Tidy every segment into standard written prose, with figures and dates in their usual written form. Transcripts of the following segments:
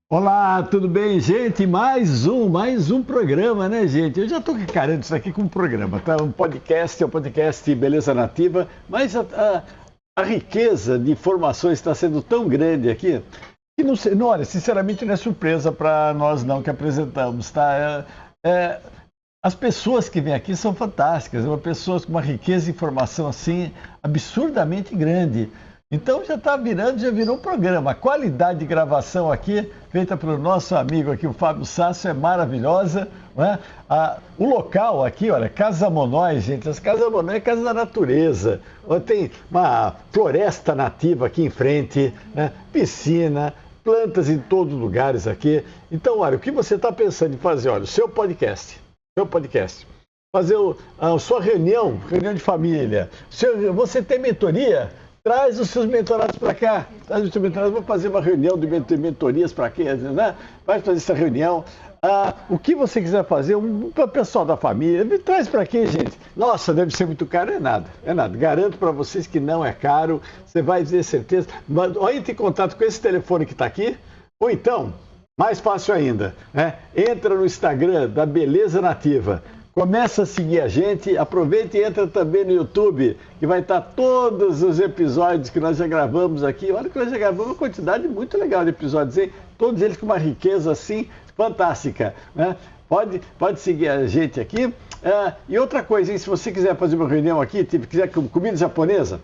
Olá, tudo bem, gente? Mais um programa, né, gente? Eu já estou encarando isso aqui como um programa, tá? É um podcast Beleza Nativa, mas a riqueza de informações está sendo tão grande aqui que olha, sinceramente não é surpresa para nós não que apresentamos, tá? As pessoas que vêm aqui são fantásticas, são pessoas com uma riqueza de informação assim absurdamente grande. Então já virou um programa. A qualidade de gravação aqui, feita pelo nosso amigo aqui, o Fábio Sasso, é maravilhosa. Não é? O local aqui, olha, Casa Monóis, gente, as Casas Monóis é casa da natureza. Tem uma floresta nativa aqui em frente, né? Piscina, plantas em todos os lugares aqui. Então, olha, o que você está pensando em fazer? Olha, o seu podcast, fazer a sua reunião de família. Você tem mentoria? Traz os seus mentorados para cá. Traz os seus mentorados. Vamos fazer uma reunião de mentorias para quê? Né? Vai fazer essa reunião. O que você quiser fazer, para o pessoal da família, traz para quê, gente? Nossa, deve ser muito caro. É nada. Garanto para vocês que não é caro. Você vai ter certeza. Entre em contato com esse telefone que está aqui. Ou então, mais fácil ainda, né? Entra no Instagram da Beleza Nativa. Começa a seguir a gente, aproveita e entra também no YouTube, que vai estar todos os episódios que nós já gravamos aqui. Olha que nós já gravamos uma quantidade muito legal de episódios, hein? Todos eles com uma riqueza assim fantástica, né? Pode seguir a gente aqui. E outra coisa, hein? Se você quiser fazer uma reunião aqui, quiser comida japonesa,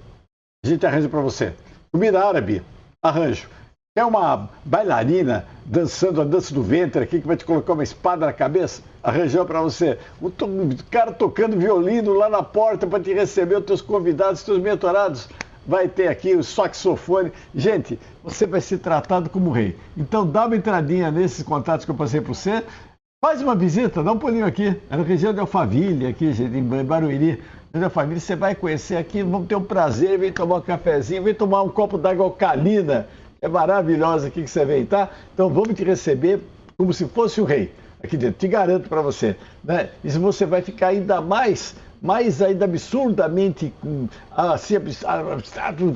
a gente arranja para você. Comida árabe, arranjo. Quer uma bailarina dançando a dança do ventre aqui, que vai te colocar uma espada na cabeça? Arranjou para você. Um cara tocando violino lá na porta para te receber os teus convidados, os teus mentorados. Vai ter aqui o saxofone. Gente, você vai ser tratado como rei. Então dá uma entradinha nesses contatos que eu passei para você. Faz uma visita, dá um pulinho aqui. É na região de Alphaville, aqui, gente, em Barueri. Da família, você vai conhecer aqui, vamos ter um prazer, vem tomar um cafezinho, vem tomar um copo d'água alcalina. É maravilhosa aqui que você vem, tá? Então vamos te receber como se fosse o rei aqui dentro. Te garanto para você, né? E você vai ficar ainda mais ainda absurdamente assim,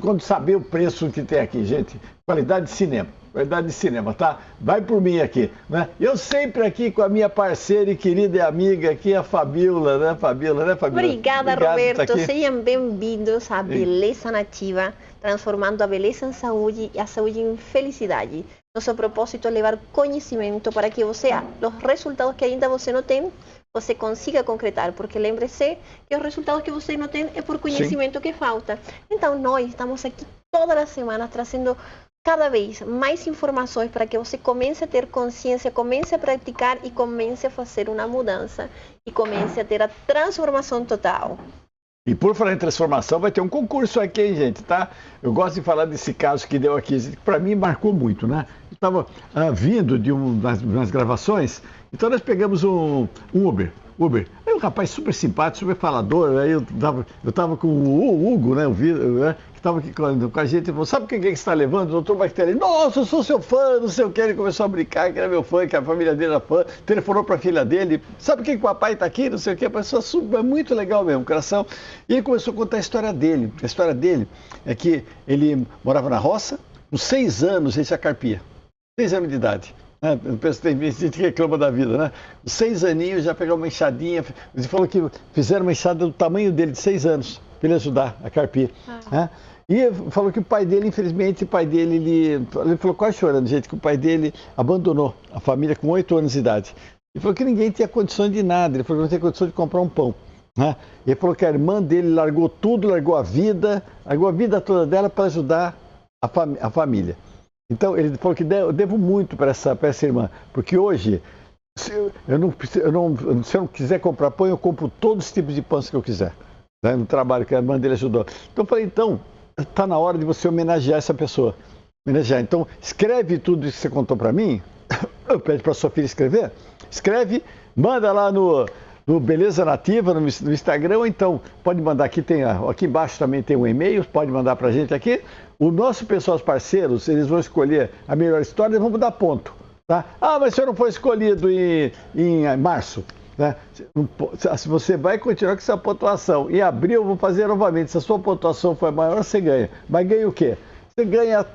quando saber o preço que tem aqui, gente. Qualidade de cinema, tá? Vai por mim aqui, né? Eu sempre aqui com a minha parceira e querida e amiga aqui, a Fabiola, né, Fabiola? Obrigada, Roberto. Sejam bem-vindos à Beleza Nativa, transformando a beleza em saúde e a saúde em felicidade. Nosso propósito é levar conhecimento para que você, os resultados que ainda você não tem, você consiga concretar, porque lembre-se que os resultados que você não tem é por conhecimento que falta. Então, nós estamos aqui todas as semanas trazendo cada vez mais informações para que você comece a ter consciência, comece a praticar e comece a fazer uma mudança e comece a ter a transformação total. E por falar em transformação, vai ter um concurso aqui, hein, gente, tá? Eu gosto de falar desse caso que deu aqui, que para mim marcou muito, né? Eu estava vindo de umas gravações, então nós pegamos um Uber. Aí um rapaz super simpático, super falador, aí eu tava com o Hugo, né, que estava aqui com a gente, ele falou, sabe o que você está levando, doutor Bactéria? Nossa, eu sou seu fã, não sei o que, ele começou a brincar, que era meu fã, que a família dele era fã, telefonou para a filha dele, sabe que o papai está aqui, não sei o que, a pessoa super, muito legal mesmo, coração. E ele começou a contar a história dele. A história dele é que ele morava na roça, com 6 anos ele tinha carpia, 6 anos de idade. Tem gente que reclama da vida, né? 6 aninhos já pegou uma enxadinha. Ele falou que fizeram uma enxada do tamanho dele, de 6 anos, para ele ajudar a carpir. Né? E falou que o pai dele, infelizmente, ele falou quase chorando, gente, que o pai dele abandonou a família com 8 anos de idade. Ele falou que ninguém tinha condições de nada, ele falou que não tinha condições de comprar um pão. Né? Ele falou que a irmã dele largou tudo, largou a vida toda dela para ajudar a família. Então, ele falou que eu devo muito para essa irmã, porque hoje, se eu não quiser comprar pão, eu compro todos os tipos de pães que eu quiser, né, no trabalho que a irmã dele ajudou. Então, eu falei, está na hora de você homenagear essa pessoa. Então, escreve tudo isso que você contou para mim, eu peço para a sua filha escrever, escreve, manda lá no Beleza Nativa, no Instagram, ou então pode mandar aqui, aqui embaixo também tem um e-mail, pode mandar para a gente aqui. O nosso pessoal, os parceiros, eles vão escolher a melhor história e vamos dar ponto. Tá? Mas se eu não for escolhido em março, né? Se você vai continuar com essa pontuação, em abril eu vou fazer novamente, se a sua pontuação for maior, você ganha. Mas ganha o quê? você ganha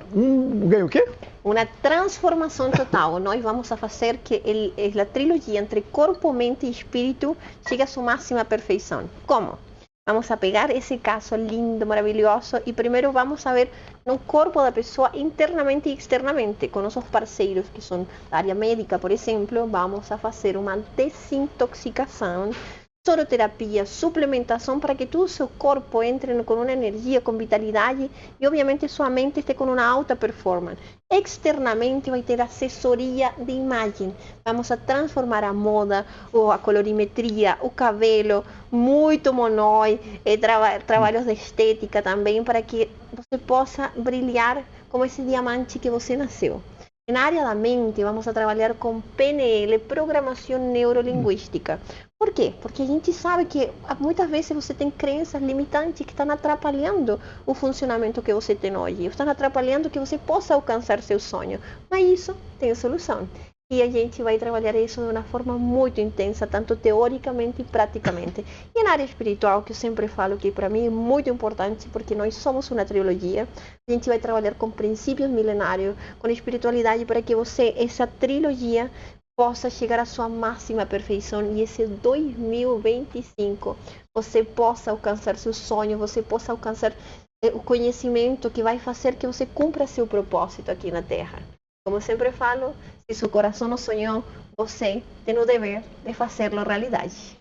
ganha o quê? Uma transformação total. Nós vamos a fazer que a trilogia entre corpo, mente e espírito chegue a sua máxima perfeição. Como? Vamos a pegar esse caso lindo, maravilhoso e primeiro vamos a ver no corpo da pessoa internamente e externamente, com nossos parceiros que são da área médica, por exemplo, vamos a fazer uma desintoxicação, soroterapia, suplementação para que todo o seu corpo entre com uma energia, com vitalidade e obviamente sua mente esteja com uma alta performance. Externamente vai ter assessoria de imagem. Vamos a transformar a moda, a colorimetria, o cabelo, muito monói, trabalhos de estética também para que você possa brilhar como esse diamante que você nasceu. Na área da mente, vamos a trabalhar com PNL, Programação Neurolinguística. Por quê? Porque a gente sabe que muitas vezes você tem crenças limitantes que estão atrapalhando o funcionamento que você tem hoje, estão atrapalhando que você possa alcançar seu sonho. Mas isso tem solução. E a gente vai trabalhar isso de uma forma muito intensa, tanto teoricamente e praticamente. E na área espiritual, que eu sempre falo que para mim é muito importante, porque nós somos uma trilogia, a gente vai trabalhar com princípios milenários, com espiritualidade, para que você, essa trilogia, possa chegar à sua máxima perfeição e esse 2025 você possa alcançar seu sonho, você possa alcançar o conhecimento que vai fazer que você cumpra seu propósito aqui na Terra. Como eu sempre falo, se seu coração não sonhou, você tem o dever de fazê-lo realidade.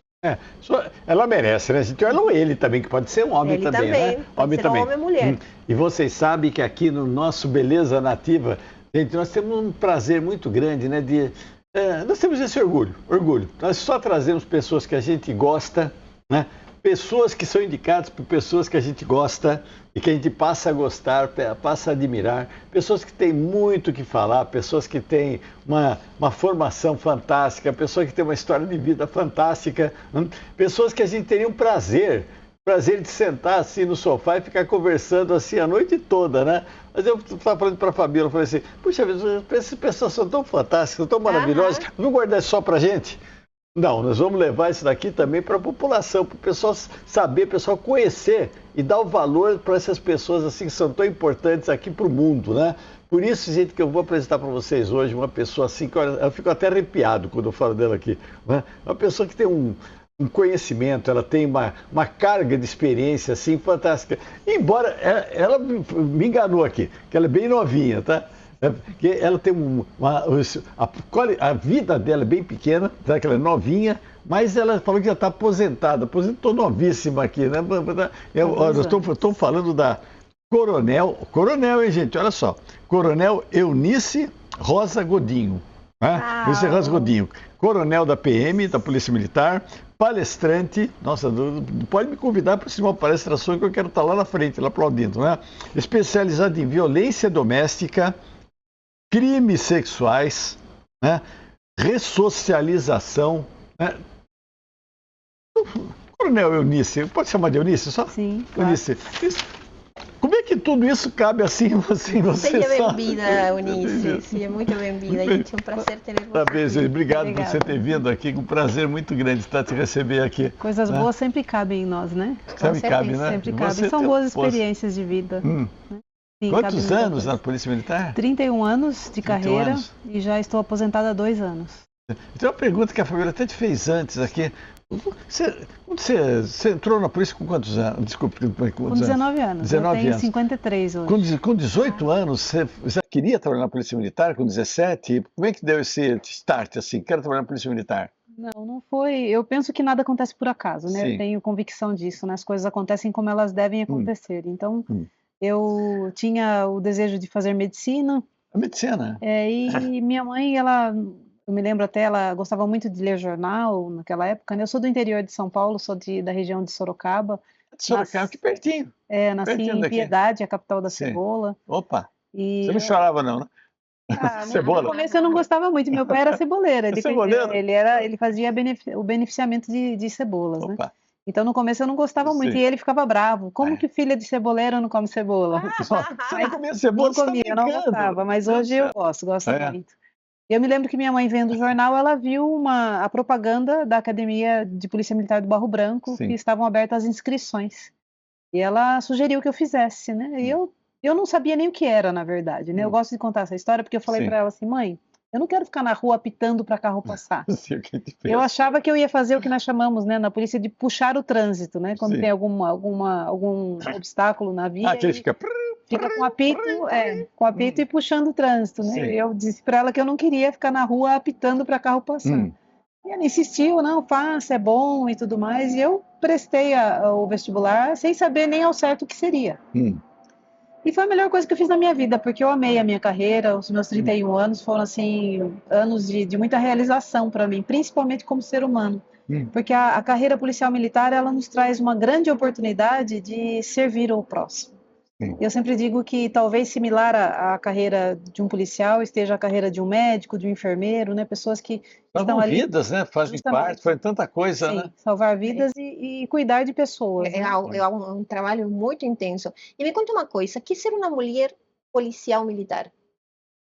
Ela merece, né, gente? Ela ou ele também, que pode ser um homem ele também, né? Homem também. Homem e mulher. E vocês sabem que aqui no nosso Beleza Nativa, gente, nós temos um prazer muito grande, né? Nós temos esse orgulho. Nós só trazemos pessoas que a gente gosta, né? Pessoas que são indicadas por pessoas que a gente gosta e que a gente passa a gostar, passa a admirar, pessoas que têm muito o que falar, pessoas que têm uma formação fantástica, pessoas que têm uma história de vida fantástica, pessoas que a gente teria um prazer de sentar assim no sofá e ficar conversando assim a noite toda, né? Mas eu estava falando para a Fabíola, eu falei assim, puxa vida, essas pessoas são tão fantásticas, tão maravilhosas, vamos guardar isso só para a gente? Não, nós vamos levar isso daqui também para a população, para o pessoal saber, para o pessoal conhecer e dar o valor para essas pessoas assim que são tão importantes aqui para o mundo, né? Por isso, gente, que eu vou apresentar para vocês hoje uma pessoa assim, que eu fico até arrepiado quando eu falo dela aqui, né? Uma pessoa que tem um conhecimento, ela tem uma carga de experiência assim fantástica. Embora ela me enganou aqui, que ela é bem novinha, tá? Porque ela tem a vida dela é bem pequena, tá? Que ela é novinha, mas ela falou que já está aposentou novíssima aqui, né? Eu estou falando da Coronel, hein, gente? Olha só, Coronel Eunice Rosa Godinho, né? Eunice Rosa Godinho, coronel da PM, da Polícia Militar, palestrante, nossa, pode me convidar para uma palestra sua que eu quero estar lá na frente, lá aplaudindo, né? Especializado em violência doméstica, crimes sexuais, né? Ressocialização, né? Coronel Eunice, pode chamar de Eunice só? Sim, claro. Eunice, como é que tudo isso cabe assim em você? Seja bem-vinda, Eunice. Seja muito bem-vinda. Gente, é um prazer ter você. Parabéns, obrigado por você ter vindo aqui. Um prazer muito grande estar te receber aqui. Coisas boas sempre cabem em nós, né? Sempre cabe, né? Sempre cabem. São boas experiências de vida. Né? Sim, quantos anos na Polícia Militar? 31 anos de carreira e já estou aposentada há 2 anos. Tem uma pergunta que a Fabíola até te fez antes aqui. Você entrou na polícia com quantos anos? Desculpe. Com 19 anos. 19 eu tenho anos. 53 hoje. Com 18 anos, você já queria trabalhar na Polícia Militar? Com 17? Como é que deu esse start assim? Quero trabalhar na Polícia Militar. Não foi. Eu penso que nada acontece por acaso, né? Sim. Eu tenho convicção disso, né? As coisas acontecem como elas devem acontecer. Então, eu tinha o desejo de fazer medicina. A medicina? E minha mãe, eu me lembro até, ela gostava muito de ler jornal naquela época, né? Eu sou do interior de São Paulo, sou da região de Sorocaba. Sorocaba, que pertinho. Nasci em Piedade, a capital da cebola. Opa! Você não chorava não, né? Cebola. No começo eu não gostava muito, meu pai era ceboleiro. Ele fazia o beneficiamento de cebolas, né? Então no começo eu não gostava muito e ele ficava bravo. Como que filha de ceboleiro não come cebola? Você não comia cebola? Não comia, eu não gostava, mas hoje eu gosto muito. Eu me lembro que minha mãe vendo o jornal, ela viu a propaganda da Academia de Polícia Militar do Barro Branco, que estavam abertas as inscrições. E ela sugeriu que eu fizesse, né? E eu Eu não sabia nem o que era, na verdade, né? Eu gosto de contar essa história porque eu falei para ela assim, mãe, eu não quero ficar na rua apitando para carro passar. Eu achava que eu ia fazer o que nós chamamos, né, na polícia de puxar o trânsito, né? Quando tem algum obstáculo na via. Que ele fica com apito e puxando o trânsito, né? Eu disse para ela que eu não queria ficar na rua apitando para carro passar. E ela insistiu, não, faça, é bom e tudo mais. E eu prestei o vestibular sem saber nem ao certo o que seria. E foi a melhor coisa que eu fiz na minha vida, porque eu amei a minha carreira. Os meus 31 anos foram, assim, anos de muita realização para mim, principalmente como ser humano. Porque a carreira policial militar, ela nos traz uma grande oportunidade de servir ao próximo. Eu sempre digo que talvez similar à carreira de um policial esteja a carreira de um médico, de um enfermeiro, né? Pessoas que estão ali... vidas, né? Fazem parte, foi tanta coisa, né? Salvar vidas e cuidar de pessoas. É um trabalho muito intenso. E me conta uma coisa, que ser uma mulher policial militar?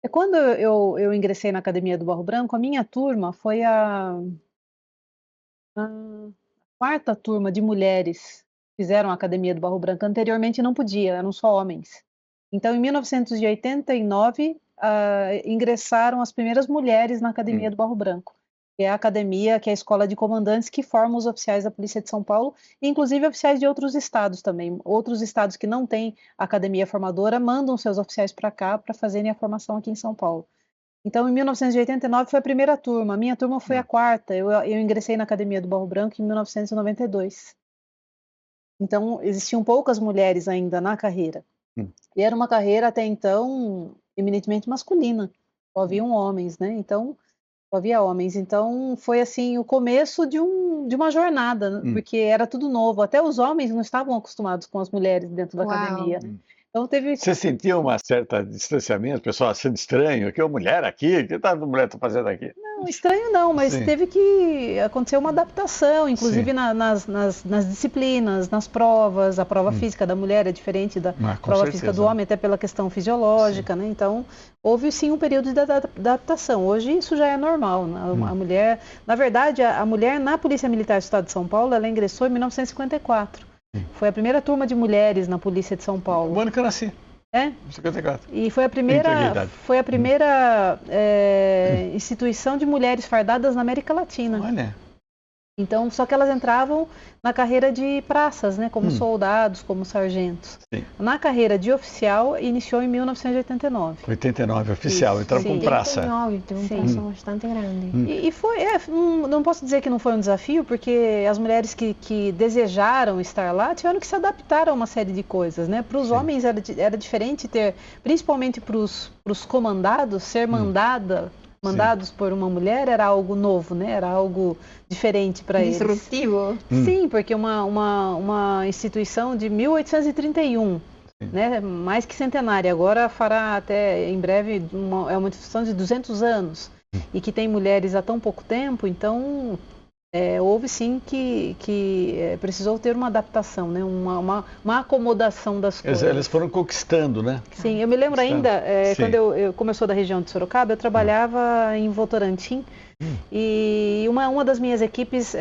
Quando eu ingressei na Academia do Barro Branco, a minha turma foi a quarta turma de mulheres fizeram a Academia do Barro Branco. Anteriormente não podia, eram só homens. Então, em 1989, ingressaram as primeiras mulheres na Academia do Barro Branco, que é a academia, que é a escola de comandantes que forma os oficiais da Polícia de São Paulo, e inclusive oficiais de outros estados também. Outros estados que não têm academia formadora mandam seus oficiais para cá para fazerem a formação aqui em São Paulo. Então, em 1989 foi a primeira turma, a minha turma foi a quarta. Eu ingressei na Academia do Barro Branco em 1992. Então, existiam poucas mulheres ainda na carreira. E era uma carreira, até então, eminentemente masculina. Só haviam homens, né? Então, só havia homens. Então, foi, assim, o começo de uma jornada, porque era tudo novo. Até os homens não estavam acostumados com as mulheres dentro da academia. Então, Você sentia um certo distanciamento, o pessoal achando estranho, que mulher aqui, o que a mulher está fazendo aqui? Não, estranho não, mas teve que acontecer uma adaptação, inclusive nas disciplinas, nas provas. A prova física da mulher é diferente da prova física do homem, até pela questão fisiológica, né? Então, houve sim um período de adaptação. Hoje isso já é normal, né? A mulher, na verdade, a mulher na Polícia Militar do Estado de São Paulo, ela ingressou em 1954. Foi a primeira turma de mulheres na Polícia de São Paulo. O ano que eu nasci. 54. E foi a primeira instituição de mulheres fardadas na América Latina. Olha. Então, só que elas entravam na carreira de praças, né, como soldados, como sargentos. Na carreira de oficial, iniciou em 1989. 89, oficial, entrava com praça. 89, então uma praça bastante grande. E foi, não posso dizer que não foi um desafio, porque as mulheres que desejaram estar lá tiveram que se adaptar a uma série de coisas, né? Para os homens era diferente ter, principalmente para os comandados, ser mandados por uma mulher era algo novo, né? Era algo diferente para eles. Disruptivo. Sim, porque uma instituição de 1831, né? Mais que centenária, agora fará até em breve é uma instituição de 200 anos e que tem mulheres há tão pouco tempo, então houve sim que precisou ter uma adaptação, né? uma acomodação das coisas. Eles foram conquistando, né? Sim, eu me lembro ainda, quando como eu sou da região de Sorocaba, eu trabalhava em Votorantim e uma das minhas equipes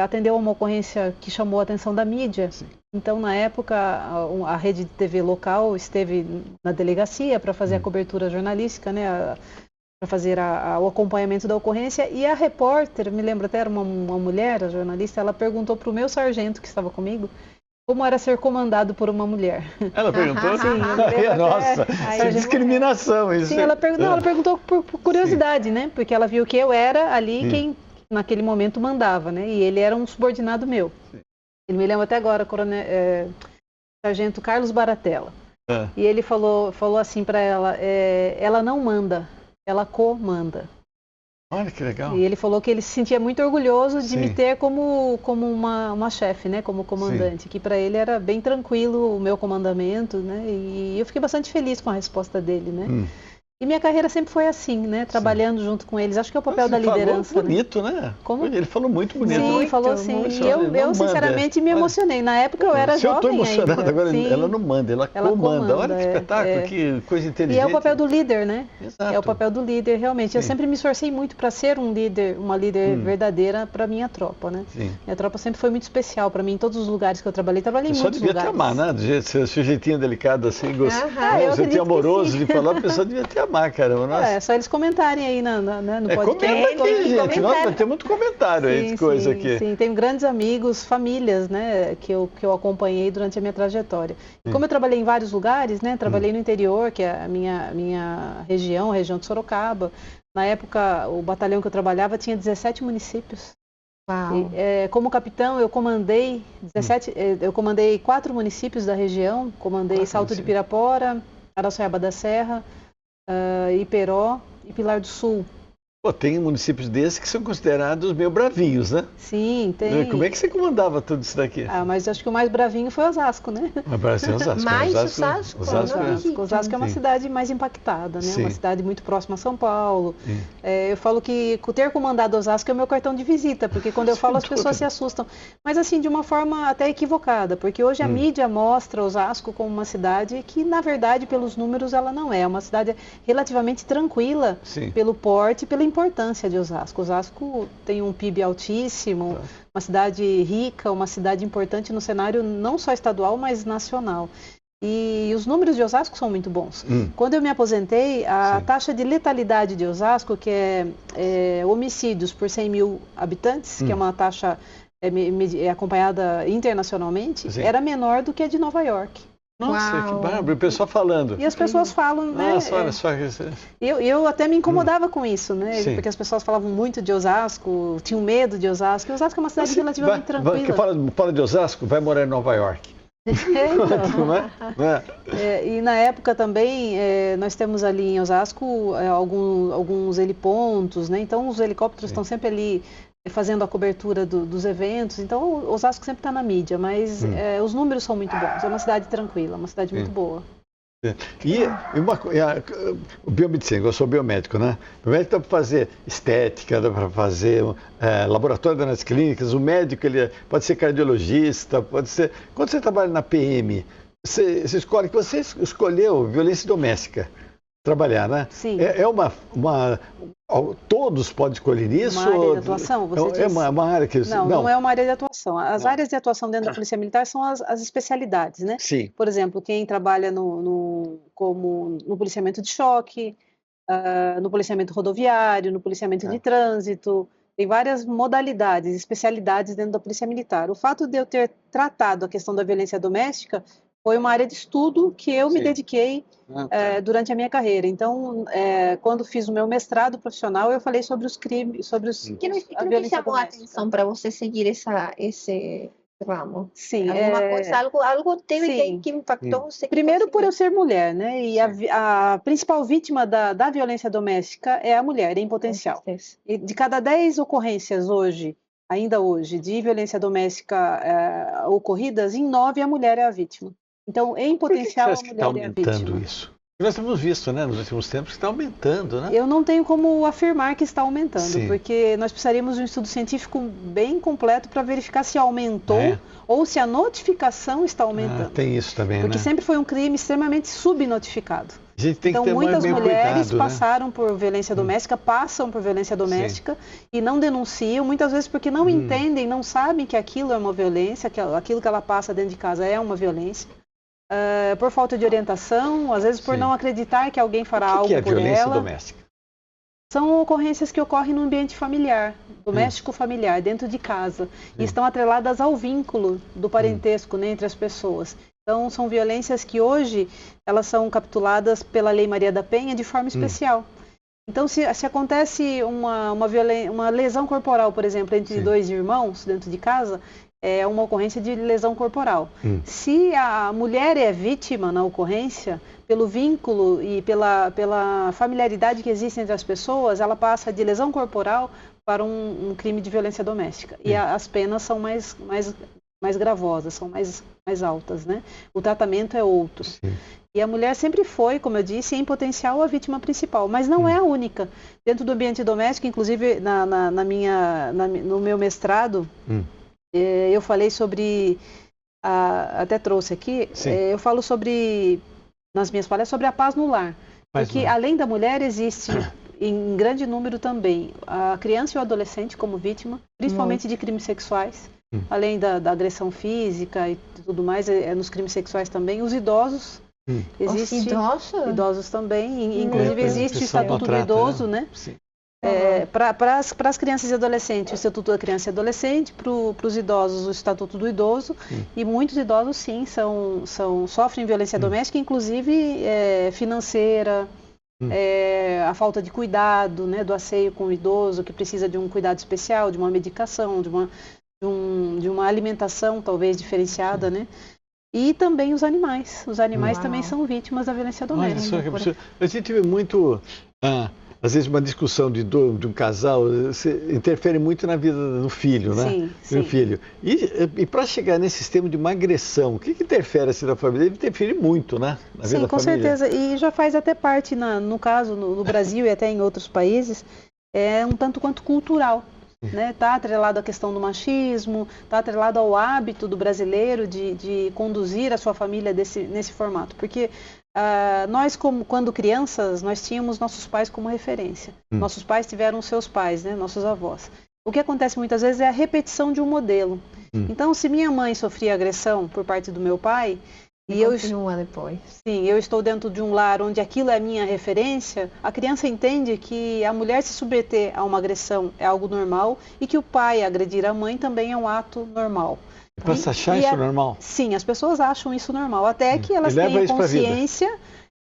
atendeu a uma ocorrência que chamou a atenção da mídia. Então, na época, a rede de TV local esteve na delegacia para fazer a cobertura jornalística, né? Para fazer o acompanhamento da ocorrência, e a repórter, me lembro até, era uma mulher, a jornalista, ela perguntou para o meu sargento que estava comigo como era ser comandado por uma mulher. Ela perguntou? Sim. Nossa, isso é discriminação. Isso. Sim, ela perguntou por curiosidade, né? Porque ela viu que eu era ali quem naquele momento mandava, né? E ele era um subordinado meu. Ele me lembra até agora, sargento Carlos Baratella. E ele falou assim para ela, ela não manda, ela comanda. Olha que legal. E ele falou que ele se sentia muito orgulhoso de me ter como uma chefe, né, como comandante, que para ele era bem tranquilo o meu comandamento, né, e eu fiquei bastante feliz com a resposta dele, né. E minha carreira sempre foi assim, né? Trabalhando junto com eles. Acho que é o papel da liderança. Falou bonito, né? Como? Ele falou muito bonito. Sim, muito, falou sim. E eu sinceramente, me emocionei. Na época eu era jovem. Eu estou emocionada ainda. Agora. Sim. Ela não manda, ela comanda. Olha que espetáculo, que coisa inteligente. E é o papel do líder, né? Exato. É o papel do líder, realmente. Sim. Eu sempre me esforcei muito para ser uma líder verdadeira para minha tropa, né? Sim. Minha tropa sempre foi muito especial para mim. Em todos os lugares que eu trabalhei em muitos lugares. Só devia te amar, né? Seu jeitinho delicado assim, eu jeitinho amoroso de falar, a pessoa devia te amar, caramba. Nossa. É só eles comentarem aí no podcast. Comenta aqui, gente. Nossa, vai ter muito comentário aí de coisa aqui. Sim, tenho grandes amigos, famílias, né, que eu acompanhei durante a minha trajetória. Como eu trabalhei em vários lugares, né, trabalhei no interior, que é a minha região, a região de Sorocaba. Na época, o batalhão que eu trabalhava tinha 17 municípios. Como capitão, eu comandei 4 municípios da região. Comandei Salto de Pirapora, Araçoiaba da Serra, Iperó e Pilar do Sul. Pô, tem municípios desses que são considerados meio bravinhos, né? Sim, tem. Como é que você comandava tudo isso daqui? Mas acho que o mais bravinho foi Osasco, né? Osasco é uma cidade mais impactada, né? Sim. Uma cidade muito próxima a São Paulo. Eu falo que ter comandado Osasco é o meu cartão de visita, porque quando eu falo as pessoas se assustam. Mas assim, de uma forma até equivocada, porque hoje a mídia mostra Osasco como uma cidade que, na verdade, pelos números, ela não é. É uma cidade relativamente tranquila, pelo porte e pela importância de Osasco. Osasco tem um PIB altíssimo, uma cidade rica, uma cidade importante no cenário não só estadual, mas nacional. E os números de Osasco são muito bons. Quando eu me aposentei, a taxa de letalidade de Osasco, que é homicídios por 100 mil habitantes, que é uma taxa acompanhada internacionalmente, era menor do que a de Nova York. Nossa, que bárbaro, o pessoal falando. E as pessoas falam, né? Nossa, olha só. Eu até me incomodava com isso, né? Porque as pessoas falavam muito de Osasco, tinham medo de Osasco. E Osasco é uma cidade relativamente tranquila. Fala de Osasco, vai morar em Nova York. E na época também, nós temos ali em Osasco alguns helipontos, né? Então os helicópteros estão sempre ali fazendo a cobertura dos eventos, então Osasco sempre está na mídia, mas os números são muito bons, é uma cidade tranquila, uma cidade muito boa. O biomedicina, eu sou biomédico, né? O biomédico dá para fazer estética, dá para fazer laboratório nas clínicas, o médico ele pode ser cardiologista, pode ser... Quando você trabalha na PM, você escolhe que você escolheu violência doméstica. Trabalhar, né? Sim. Todos podem escolher isso? Uma área de atuação, você disse? É uma área que... Não é uma área de atuação. As áreas de atuação dentro da Polícia Militar são as especialidades, né? Sim. Por exemplo, quem trabalha como no policiamento de choque, no policiamento rodoviário, no policiamento de trânsito, tem várias modalidades, especialidades dentro da Polícia Militar. O fato de eu ter tratado a questão da violência doméstica foi uma área de estudo que eu me dediquei durante a minha carreira. Então, quando fiz o meu mestrado profissional, eu falei sobre os crimes, sobre os... O que chamou a atenção para você seguir esse ramo? Sim. Alguma coisa, algo teve que impactou você? Primeiro por eu ser mulher, né? E a principal vítima da violência doméstica é a mulher, em potencial. E de cada 10 ocorrências ainda hoje, de violência doméstica ocorridas, em 9 a mulher é a vítima. Então, em potencial, a mulher está aumentando isso? Nós temos visto, né, nos últimos tempos, que está aumentando, né? Eu não tenho como afirmar que está aumentando, porque nós precisaríamos de um estudo científico bem completo para verificar se aumentou ou se a notificação está aumentando. Tem isso também, porque né? sempre foi um crime extremamente subnotificado. A gente tem então, que ter muitas mulheres cuidado, passaram por violência doméstica, passam por violência doméstica e não denunciam, muitas vezes porque não entendem, não sabem que aquilo é uma violência, que aquilo que ela passa dentro de casa é uma violência. Por falta de orientação, às vezes por não acreditar que alguém fará algo por ela. O que é violência doméstica? São ocorrências que ocorrem no ambiente familiar, doméstico-familiar, dentro de casa, e estão atreladas ao vínculo do parentesco, né, entre as pessoas. Então, são violências que hoje elas são capituladas pela Lei Maria da Penha de forma especial. Então, se acontece uma lesão corporal, por exemplo, entre 2 irmãos dentro de casa, é uma ocorrência de lesão corporal. Se a mulher é vítima na ocorrência, pelo vínculo e pela familiaridade que existe entre as pessoas, ela passa de lesão corporal para um crime de violência doméstica. E as penas são mais mais gravosas, são mais altas, né? O tratamento é outro. Sim. E a mulher sempre foi, como eu disse, em potencial a vítima principal, mas não é a única. Dentro do ambiente doméstico, inclusive no meu mestrado, eu falei sobre, até trouxe aqui, eu falo sobre, nas minhas palestras, sobre a paz no lar. Porque além da mulher existe, em grande número também, a criança e o adolescente como vítima, principalmente de crimes sexuais, além da agressão física e tudo mais, nos crimes sexuais também, os idosos. Existe idosos também, inclusive existe o Estatuto do Idoso, né? Para as crianças e adolescentes, o Estatuto da Criança e Adolescente, para os idosos, o Estatuto do Idoso, e muitos idosos, sim, sofrem violência doméstica, inclusive financeira, a falta de cuidado, né, do asseio com o idoso, que precisa de um cuidado especial, de uma medicação, de uma alimentação talvez diferenciada, né? E também os animais. Os animais também são vítimas da violência doméstica. A gente vê muito, às vezes, uma discussão de um casal, interfere muito na vida do filho, né? Sim. Do filho. E para chegar nesse sistema de uma agressão, o que interfere assim na família? Ele interfere muito, né? Na vida da família. Sim, com certeza. E já faz até parte, no caso, no Brasil e até em outros países, um tanto quanto cultural. Está atrelado à questão do machismo, está atrelado ao hábito do brasileiro de conduzir a sua família nesse formato. Porque nós, quando crianças, nós tínhamos nossos pais como referência. Nossos pais tiveram seus pais, né, nossos avós. O que acontece muitas vezes é a repetição de um modelo. Então, se minha mãe sofria agressão por parte do meu pai, eu estou dentro de um lar onde aquilo é a minha referência, a criança entende que a mulher se submeter a uma agressão é algo normal e que o pai agredir a mãe também é um ato normal. Para achar isso normal? Sim, as pessoas acham isso normal, até que elas tenham consciência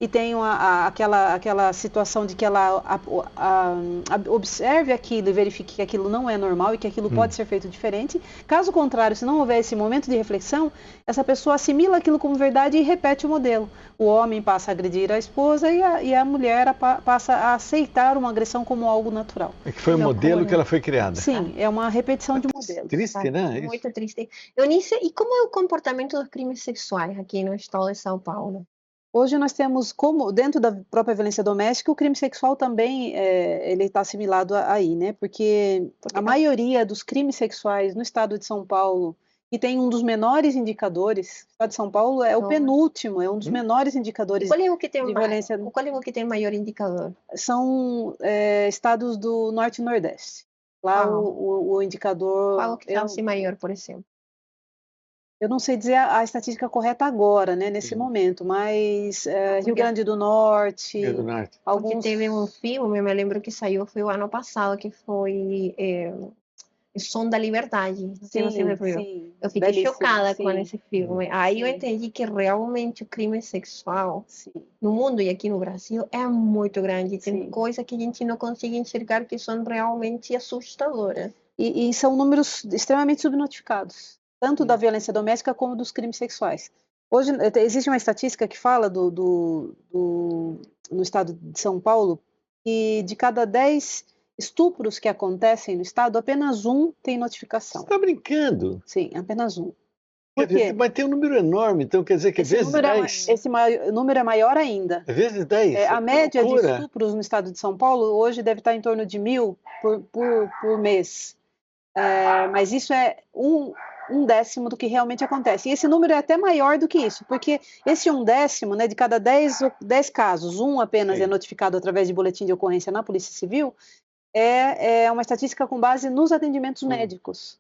e tenham aquela situação de que ela observe aquilo e verifique que aquilo não é normal e que aquilo pode ser feito diferente. Caso contrário, se não houver esse momento de reflexão, essa pessoa assimila aquilo como verdade e repete o modelo. O homem passa a agredir a esposa e a mulher passa a aceitar uma agressão como algo natural. É que foi o modelo que ela foi criada. Sim, é uma repetição de modelo. Triste, né? Muito triste. Eunice, e como é o comportamento dos crimes sexuais aqui no estado de São Paulo? Hoje nós temos, como dentro da própria violência doméstica, o crime sexual também ele está assimilado aí, né? Porque a maioria dos crimes sexuais no estado de São Paulo, que tem um dos menores indicadores, o estado de São Paulo é o penúltimo, é um dos menores indicadores de violência. Qual é o que tem maior indicador? São estados do Norte e Nordeste. Lá o indicador... Qual que é o maior, por exemplo? Eu não sei dizer a estatística correta agora, né, nesse momento, mas Rio Grande do Norte... Porque teve um filme, eu me lembro que saiu, foi o ano passado, que foi Som da Liberdade. Sim, eu fiquei chocada com esse filme. Aí eu entendi que realmente o crime sexual no mundo e aqui no Brasil é muito grande. Tem coisas que a gente não consegue enxergar que são realmente assustadoras. E são números extremamente subnotificados. Tanto da violência doméstica como dos crimes sexuais. Hoje, existe uma estatística que fala no estado de São Paulo que de cada 10 estupros que acontecem no estado, apenas um tem notificação. Você está brincando? Sim, apenas um. Por quê? Mas tem um número enorme, então quer dizer que vezes 10... Esse número é maior ainda. Vezes 10? A média de estupros no estado de São Paulo hoje deve estar em torno de 1.000 por mês. Mas isso é um décimo do que realmente acontece. E esse número é até maior do que isso, porque esse 1/10, né, de cada 10 casos, um apenas é notificado através de boletim de ocorrência na Polícia Civil, é uma estatística com base nos atendimentos médicos.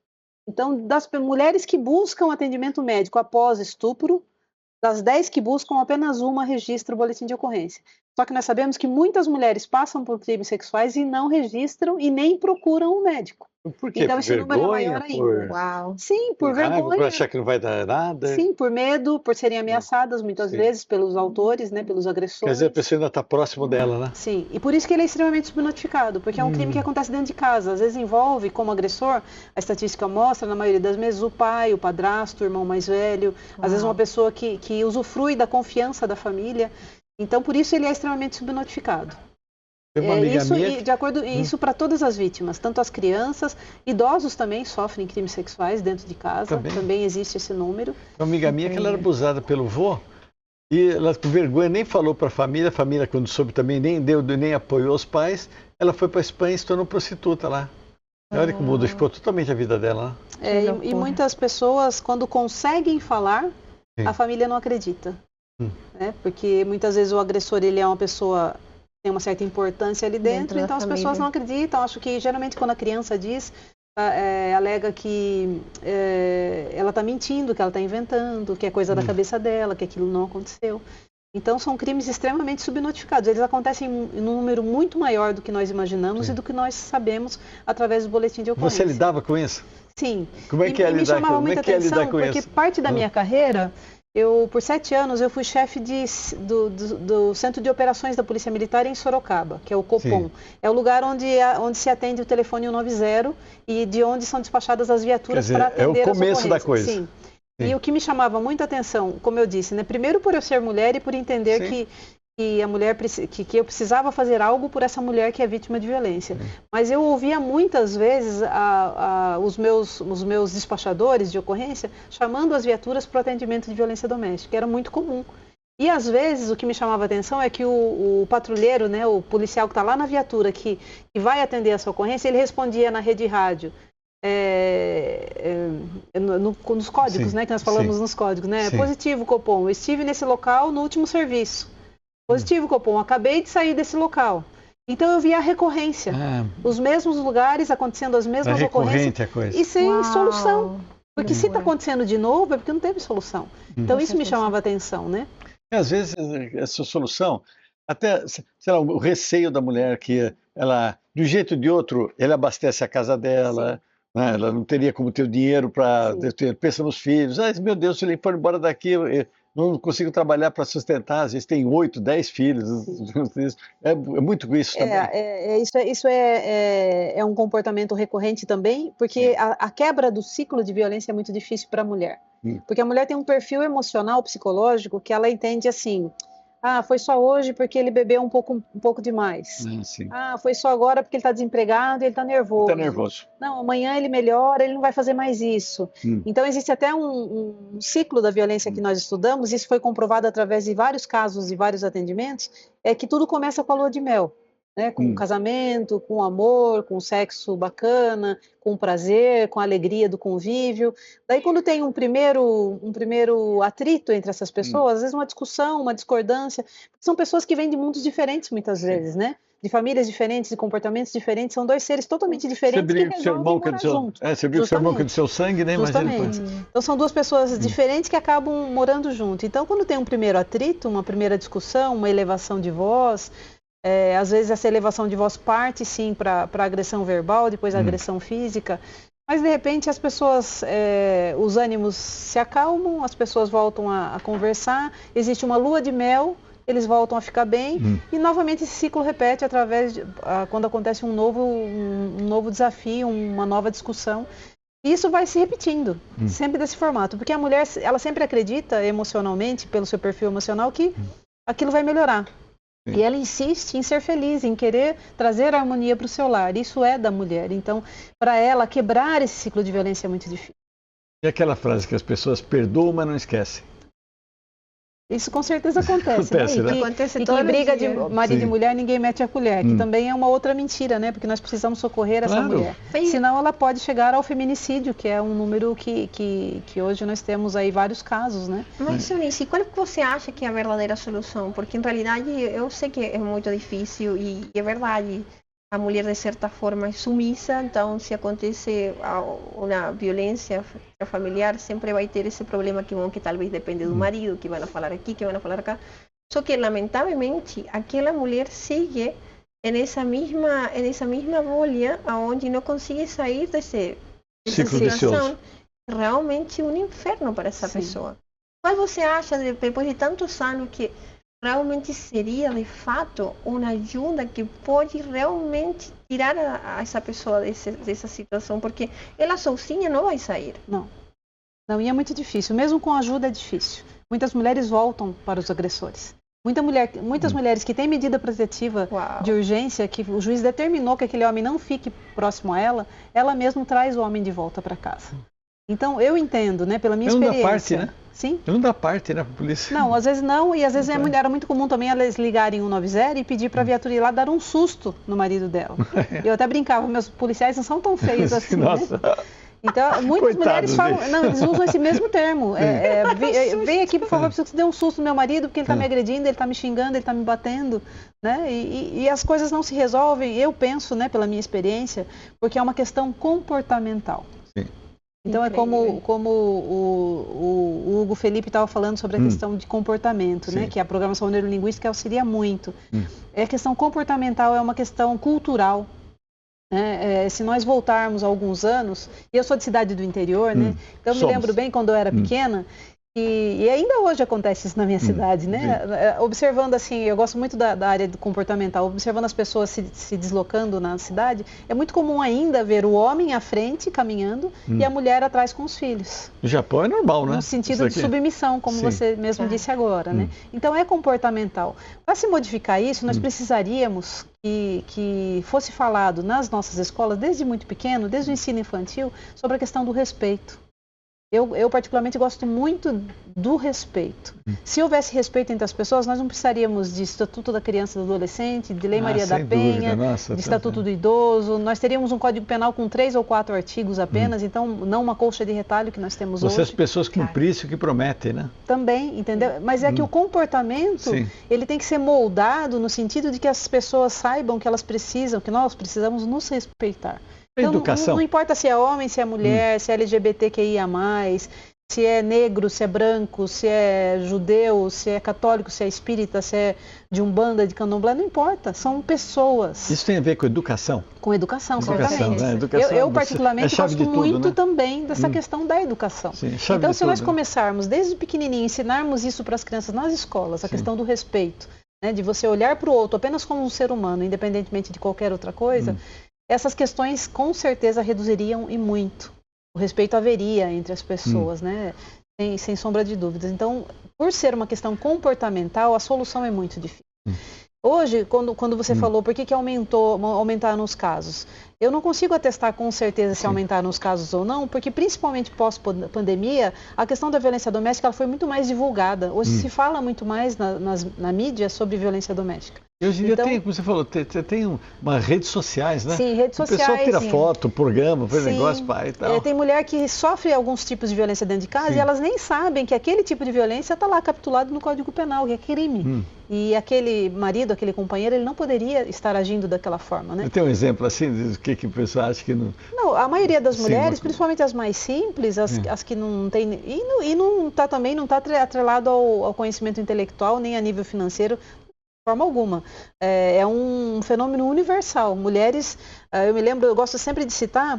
Então, das mulheres que buscam atendimento médico após estupro, das 10 que buscam, apenas uma registra o boletim de ocorrência. Só que nós sabemos que muitas mulheres passam por crimes sexuais e não registram e nem procuram um médico. Por quê? Então, por esse número é maior ainda. Uau. Sim, por vergonha. Por achar que não vai dar nada. Sim, por medo, por serem ameaçadas muitas vezes pelos autores, né, pelos agressores. Quer dizer, a pessoa ainda está próximo dela, né? Sim, e por isso que ele é extremamente subnotificado, porque é um crime que acontece dentro de casa. Às vezes envolve, como agressor, a estatística mostra, na maioria das vezes, o pai, o padrasto, o irmão mais velho, às vezes uma pessoa que usufrui da confiança da família. Então, por isso ele é extremamente subnotificado. Isso para todas as vítimas, tanto as crianças, idosos também sofrem crimes sexuais dentro de casa, também existe esse número. Uma amiga minha que ela era abusada pelo vô, e ela com vergonha nem falou para a família quando soube também nem apoiou os pais, ela foi para a Espanha e se tornou prostituta lá. Olha que modificou totalmente a vida dela. E muitas pessoas, quando conseguem falar, a família não acredita. Né? Porque muitas vezes o agressor ele é uma pessoa tem uma certa importância ali dentro então as pessoas não acreditam. Acho que geralmente quando a criança diz, alega que ela está mentindo, que ela está inventando, que é coisa da cabeça dela, que aquilo não aconteceu. Então são crimes extremamente subnotificados. Eles acontecem em um número muito maior do que nós imaginamos e do que nós sabemos através do boletim de ocorrência. Você lidava com isso? Sim. Como é que é lidar com isso? Me chamava muita atenção porque parte da minha carreira... por 7 anos, eu fui chefe do Centro de Operações da Polícia Militar em Sorocaba, que é o Copom. Sim. É o lugar onde se atende o telefone 190 e de onde são despachadas as viaturas para atender as ocorrências. É o começo da coisa. Sim. E o que me chamava muita atenção, como eu disse, né, primeiro por eu ser mulher e por entender que a mulher que eu precisava fazer algo por essa mulher que é vítima de violência. Mas eu ouvia muitas vezes os meus despachadores de ocorrência chamando as viaturas para o atendimento de violência doméstica, era muito comum. E às vezes o que me chamava a atenção é que o patrulheiro, né, o policial que está lá na viatura que vai atender essa ocorrência, ele respondia na rede rádio. Nos códigos, né, que nós falamos nos códigos, né? Positivo, Copom, eu estive nesse local no último serviço. Positivo, Copom, acabei de sair desse local. Então eu via a recorrência. Os mesmos lugares acontecendo as mesmas ocorrências. E sem solução. Porque se está acontecendo de novo é porque não teve solução. Então isso me chamava a atenção, né? Às vezes essa solução, até, sei lá, o receio da mulher que ela, de um jeito ou de outro, ela abastece a casa dela. Né? Ela não teria como ter o dinheiro para... Pensa nos filhos. Meu Deus, se ele for embora daqui... não consigo trabalhar para sustentar, às vezes tem 8, 10 filhos, é muito isso também. Isso é um comportamento recorrente também, porque a quebra do ciclo de violência é muito difícil para a mulher. Porque a mulher tem um perfil emocional, psicológico, que ela entende assim, foi só hoje porque ele bebeu um pouco demais. Foi só agora porque ele está desempregado e ele está nervoso. Não, amanhã ele melhora, ele não vai fazer mais isso. Então existe até um ciclo da violência que nós estudamos, isso foi comprovado através de vários casos e vários atendimentos, é que tudo começa com a lua de mel. Né, com o casamento, com o amor, com o sexo bacana, com o prazer, com a alegria do convívio. Daí quando tem um primeiro atrito entre essas pessoas, às vezes uma discussão, uma discordância, são pessoas que vêm de mundos diferentes muitas vezes, né? De famílias diferentes, de comportamentos diferentes, são dois seres totalmente diferentes que resolvem morar juntos. Você briga com seu irmão que é do seu sangue, né? Justamente. Então são duas pessoas diferentes que acabam morando junto. Então quando tem um primeiro atrito, uma primeira discussão, uma elevação de voz... às vezes essa elevação de voz parte sim para agressão verbal, depois agressão física, mas de repente as pessoas, os ânimos se acalmam, as pessoas voltam a conversar, existe uma lua de mel, eles voltam a ficar bem e novamente esse ciclo repete quando acontece um novo desafio, uma nova discussão. E isso vai se repetindo, sempre desse formato, porque a mulher ela sempre acredita emocionalmente, pelo seu perfil emocional, que aquilo vai melhorar. E ela insiste em ser feliz, em querer trazer harmonia para o seu lar. Isso é da mulher. Então, para ela, quebrar esse ciclo de violência é muito difícil. E aquela frase que as pessoas perdoam, mas não esquecem? Isso com certeza acontece, né? Acontece e que briga de marido e mulher, ninguém mete a colher, que também é uma outra mentira, né? Porque nós precisamos socorrer essa mulher. Senão ela pode chegar ao feminicídio, que é um número que hoje nós temos aí vários casos, né? Mas, Eunice, qual que você acha que é a verdadeira solução? Porque, em realidade, eu sei que é muito difícil e é verdade. A mulher, de certa forma, é sumisa, então, se acontece uma violência familiar, sempre vai ter esse problema que talvez depende do marido, que vai falar aqui, que vai falar cá. Só que, lamentavelmente, aquela mulher segue nessa mesma bolha, onde não consegue sair dessa situação. Realmente um inferno para essa pessoa. Qual você acha, depois de tantos anos, que realmente seria, de fato, uma ajuda que pode realmente tirar essa pessoa dessa situação? Porque ela sozinha não vai sair. Não, e é muito difícil. Mesmo com ajuda é difícil. Muitas mulheres voltam para os agressores. Muitas mulheres que têm medida protetiva de urgência, que o juiz determinou que aquele homem não fique próximo a ela mesma traz o homem de volta para casa. Então, eu entendo, né, pela minha experiência. Não dá parte, né? Sim. Não dá parte, né, para a polícia. Não, às vezes não, e às vezes era muito comum também elas ligarem 190 e pedir para a viatura ir lá dar um susto no marido dela. Eu até brincava, meus policiais não são tão feios assim, Nossa. Né? Então, muitas mulheres falam, não, eles usam esse mesmo termo. Vem aqui, por favor, preciso que você dê um susto no meu marido, porque ele está me agredindo, ele está me xingando, ele está me batendo, né? E as coisas não se resolvem, eu penso, né, pela minha experiência, porque é uma questão comportamental. Sim. Então é como o Hugo Felipe estava falando sobre a questão de comportamento, né? Que a programação neurolinguística auxilia muito. A questão comportamental é uma questão cultural. Se nós voltarmos alguns anos, e eu sou de cidade do interior, né? Então eu me lembro bem quando eu era pequena, e ainda hoje acontece isso na minha cidade, né? Observando assim, eu gosto muito da área do comportamental, observando as pessoas se deslocando na cidade, é muito comum ainda ver o homem à frente caminhando e a mulher atrás com os filhos. No Japão é normal, né? No sentido de submissão, como você mesmo disse agora, né? Então é comportamental. Para se modificar isso, nós precisaríamos que fosse falado nas nossas escolas, desde muito pequeno, desde o ensino infantil, sobre a questão do respeito. Eu particularmente gosto muito do respeito. Se houvesse respeito entre as pessoas, nós não precisaríamos de Estatuto da Criança e do Adolescente, de Lei Maria da Penha, de Estatuto do Idoso. Nós teríamos um Código Penal com 3 ou 4 artigos apenas, então não uma colcha de retalho que nós temos hoje. Se as pessoas cumprissem o que prometem, né? Também, entendeu? Mas é que o comportamento, ele tem que ser moldado no sentido de que as pessoas saibam que elas precisam, que nós precisamos nos respeitar. Então, educação. Não importa se é homem, se é mulher, se é LGBTQIA+, se é negro, se é branco, se é judeu, se é católico, se é espírita, se é de umbanda, de candomblé, não importa, são pessoas. Isso tem a ver com educação? Com educação, certamente. Né? Educação, eu particularmente gosto muito, né? Também dessa questão da educação. Sim, então, se nós começarmos desde pequenininho, ensinarmos isso para as crianças nas escolas, a questão do respeito, né, de você olhar para o outro apenas como um ser humano, independentemente de qualquer outra coisa, essas questões com certeza reduziriam e muito. O respeito haveria entre as pessoas, né? Sem sombra de dúvidas. Então, por ser uma questão comportamental, a solução é muito difícil. Hoje, quando você falou por que aumentaram os casos, eu não consigo atestar com certeza se aumentaram os casos ou não, porque principalmente pós-pandemia, a questão da violência doméstica ela foi muito mais divulgada. Hoje se fala muito mais na mídia sobre violência doméstica. E hoje em dia tem, como você falou, tem umas redes sociais, né? Sim, redes sociais. O pessoal tira foto, programa, faz negócio, pai e tal. Tem mulher que sofre alguns tipos de violência dentro de casa e elas nem sabem que aquele tipo de violência está lá capitulado no Código Penal, que é crime. E aquele marido, aquele companheiro, ele não poderia estar agindo daquela forma, né? Tem um exemplo assim do que o pessoal acha que não... Não, a maioria das mulheres, principalmente as mais simples, as que não têm... E não está atrelado ao conhecimento intelectual, nem a nível financeiro, de forma alguma. É um fenômeno universal. Mulheres, eu me lembro, eu gosto sempre de citar,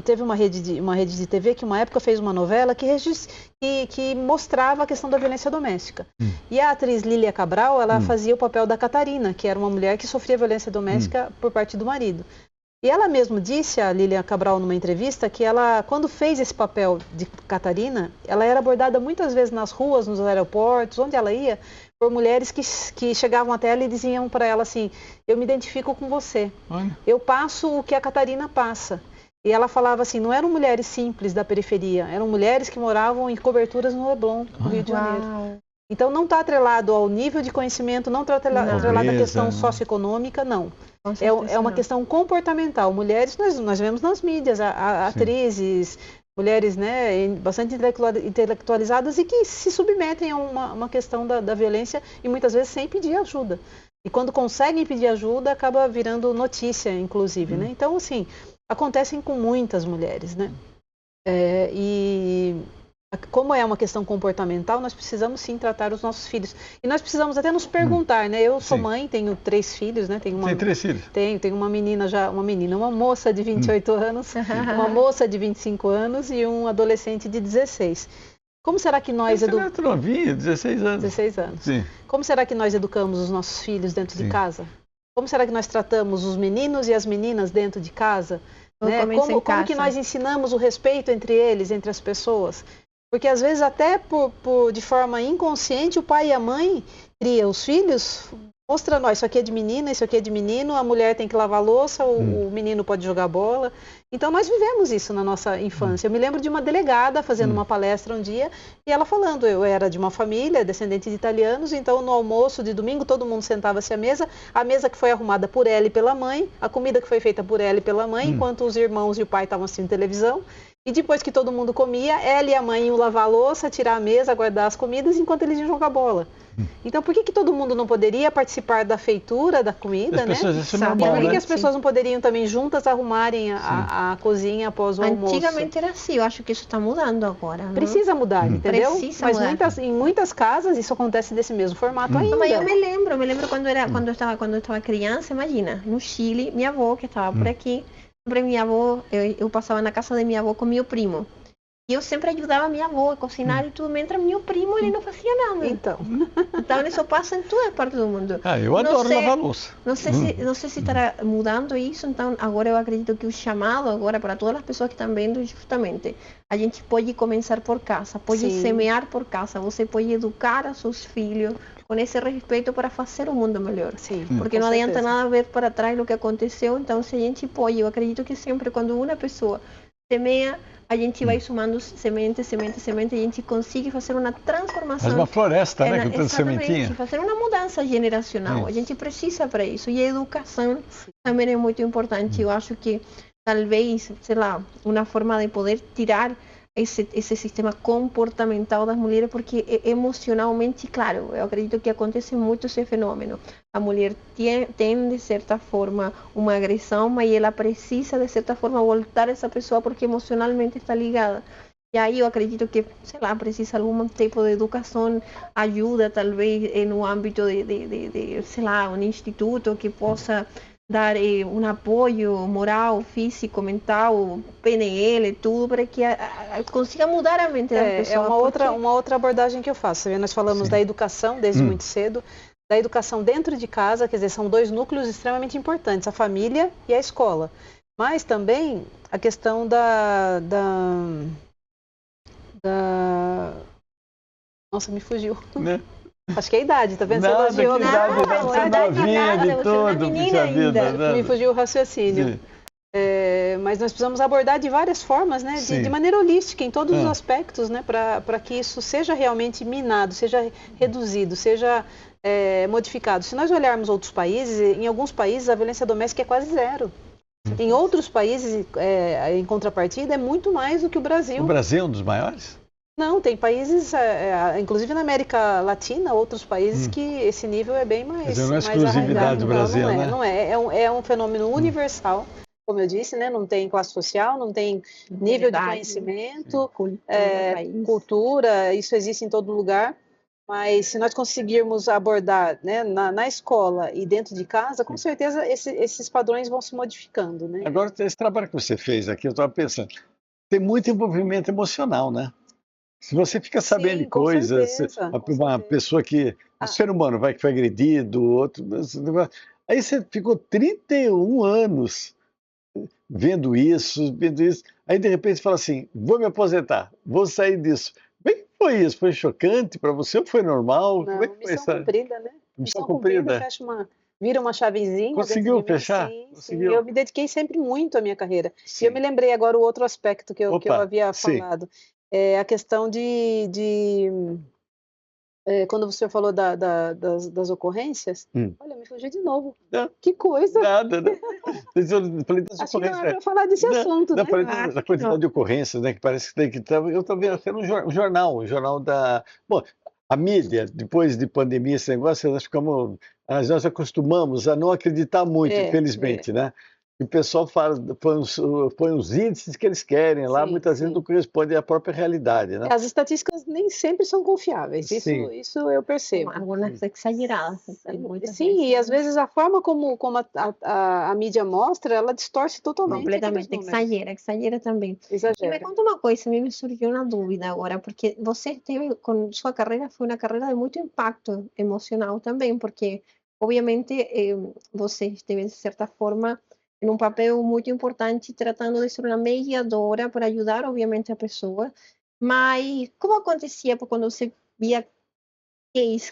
teve uma rede de TV que uma época fez uma novela que mostrava a questão da violência doméstica. E a atriz Lília Cabral, ela fazia o papel da Catarina, que era uma mulher que sofria violência doméstica por parte do marido. E ela mesma disse, a Lília Cabral, numa entrevista, que ela, quando fez esse papel de Catarina, ela era abordada muitas vezes nas ruas, nos aeroportos, onde ela ia, por mulheres que chegavam até ela e diziam para ela assim, eu me identifico com você, eu passo o que a Catarina passa. E ela falava assim, não eram mulheres simples da periferia, eram mulheres que moravam em coberturas no Leblon, no Rio de Janeiro. Então não está atrelado ao nível de conhecimento, não está atrelado à questão socioeconômica, não. É uma questão comportamental. Mulheres, nós vemos nas mídias, atrizes, mulheres, né, bastante intelectualizadas e que se submetem a uma questão da violência e muitas vezes sem pedir ajuda. E quando conseguem pedir ajuda, acaba virando notícia, inclusive, né? Então, assim, acontecem com muitas mulheres, né? E como é uma questão comportamental, nós precisamos sim tratar os nossos filhos. E nós precisamos até nos perguntar, né? Eu sou mãe, tenho 3 filhos, né? Tem 3 filhos? Tenho uma moça de 28 anos, uma moça de 25 anos e um adolescente de 16. Como será que nós educamos... Você é novinha, 16 anos. 16 anos. Sim. Como será que nós educamos os nossos filhos dentro de casa? Como será que nós tratamos os meninos e as meninas dentro de casa? Né? Como que nós ensinamos o respeito entre eles, entre as pessoas? Porque às vezes até de forma inconsciente o pai e a mãe criam os filhos mostrando, ó, isso aqui é de menina, isso aqui é de menino, a mulher tem que lavar a louça, o menino pode jogar bola. Então nós vivemos isso na nossa infância. Eu me lembro de uma delegada fazendo uma palestra um dia e ela falando, eu era de uma família descendente de italianos, então no almoço de domingo todo mundo sentava-se à mesa, a mesa que foi arrumada por ela e pela mãe, a comida que foi feita por ela e pela mãe, enquanto os irmãos e o pai estavam assistindo televisão. E depois que todo mundo comia, ela e a mãe iam lavar a louça, tirar a mesa, guardar as comidas, enquanto eles iam jogar bola. Então, por que todo mundo não poderia participar da feitura da comida, né? Normal, e por que né? as pessoas não poderiam também juntas arrumarem a cozinha após o almoço? Antigamente era assim, eu acho que isso está mudando agora. Não? Precisa mudar, entendeu? Precisa Mas mudar. Em muitas casas isso acontece desse mesmo formato ainda. Mas eu me lembro quando eu estava criança, imagina, no Chile, minha avó que estava por aqui, sempre minha avó, eu passava na casa de minha avó com meu primo. E eu sempre ajudava minha avó a cozinhar e tudo, mientras meu primo ele não fazia nada. Então isso passa em toda parte do mundo. Eu adoro lavar louça. Não sei se estará mudando isso, então agora eu acredito que o chamado agora para todas as pessoas que estão vendo justamente, a gente pode começar por casa, pode semear por casa, você pode educar os seus filhos com esse respeito para fazer o mundo melhor. Sim, porque não adianta nada ver para trás o que aconteceu, então se a gente pode, eu acredito que sempre quando uma pessoa semeia, a gente vai sumando semente, e a gente consegue fazer uma transformação. Faz uma floresta, né? Com tanta sementinha. Fazer uma mudança generacional. A gente precisa para isso. E a educação também é muito importante. Eu acho que talvez, sei lá, uma forma de poder tirar esse sistema comportamental das mulheres, porque emocionalmente, claro, eu acredito que acontece muito esse fenômeno. A mulher tem, de certa forma, uma agressão, mas ela precisa, de certa forma, voltar essa pessoa porque emocionalmente está ligada. E aí eu acredito que, sei lá, precisa algum tipo de educação, ajuda, talvez, no âmbito de sei lá, um instituto que possa dar um apoio moral, físico, mental, PNL, tudo, para que consiga mudar a mente da pessoa. É uma outra abordagem que eu faço. Nós falamos da educação desde muito cedo, da educação dentro de casa, quer dizer, são dois núcleos extremamente importantes, a família e a escola. Mas também a questão Nossa, me fugiu. Né? Acho que é a idade, tá vendo? Você elogiou, né? Você é novinha de tudo, puxa vida. Me fugiu o raciocínio. Mas nós precisamos abordar de várias formas, né? De maneira holística, em todos os aspectos, né? Para que isso seja realmente minado, seja reduzido, seja modificado. Se nós olharmos outros países, em alguns países a violência doméstica é quase zero. Em outros países, em contrapartida, é muito mais do que o Brasil. O Brasil é um dos maiores? Não, tem países, inclusive na América Latina, outros países que esse nível é bem mais. Mas não é exclusividade do Brasil, né? Não é. É um fenômeno universal, como eu disse, né? Não tem classe social, não tem nível de conhecimento, cultura, isso existe em todo lugar. Mas se nós conseguirmos abordar, né, na escola e dentro de casa, com certeza esses padrões vão se modificando, né? Agora, esse trabalho que você fez aqui, eu estava pensando, tem muito envolvimento emocional, né? Se você fica sabendo de coisas, uma pessoa que... Um ser humano que foi agredido, outro... Aí você ficou 31 anos vendo isso, aí de repente você fala assim, vou me aposentar, vou sair disso. Como é que foi isso? Foi chocante para você ou foi normal? Não, como é que foi missão cumprida, né? Missão cumprida. Vira uma chavezinha. Conseguiu fechar? Conseguiu. Eu me dediquei sempre muito à minha carreira. E eu me lembrei agora o outro aspecto que eu havia falado. É a questão quando você falou das ocorrências, olha, me fugiu de novo. Não, que coisa! Nada, né? Eu falei das Acho que não é ocorrências. para falar desse assunto, né? Falei da quantidade de ocorrências, né? Que parece que tem que estar. Eu estou vendo até no jornal da. Bom, a mídia, depois de pandemia, esse negócio, nós acostumamos a não acreditar muito, infelizmente, né? E o pessoal põe os índices que eles querem lá, muitas vezes não correspondem à própria realidade, né? As estatísticas nem sempre são confiáveis, isso eu percebo. Algumas exageradas. Sim, e às vezes a forma como a mídia mostra, ela distorce totalmente. Completamente, exagera também. Exagera. E me conta uma coisa, me surgiu uma dúvida agora, porque você teve, com sua carreira, foi uma carreira de muito impacto emocional também, porque, obviamente, você esteve, de certa forma, em um papel muito importante, tratando de ser uma mediadora para ajudar, obviamente, a pessoa, Mas como acontecia quando você via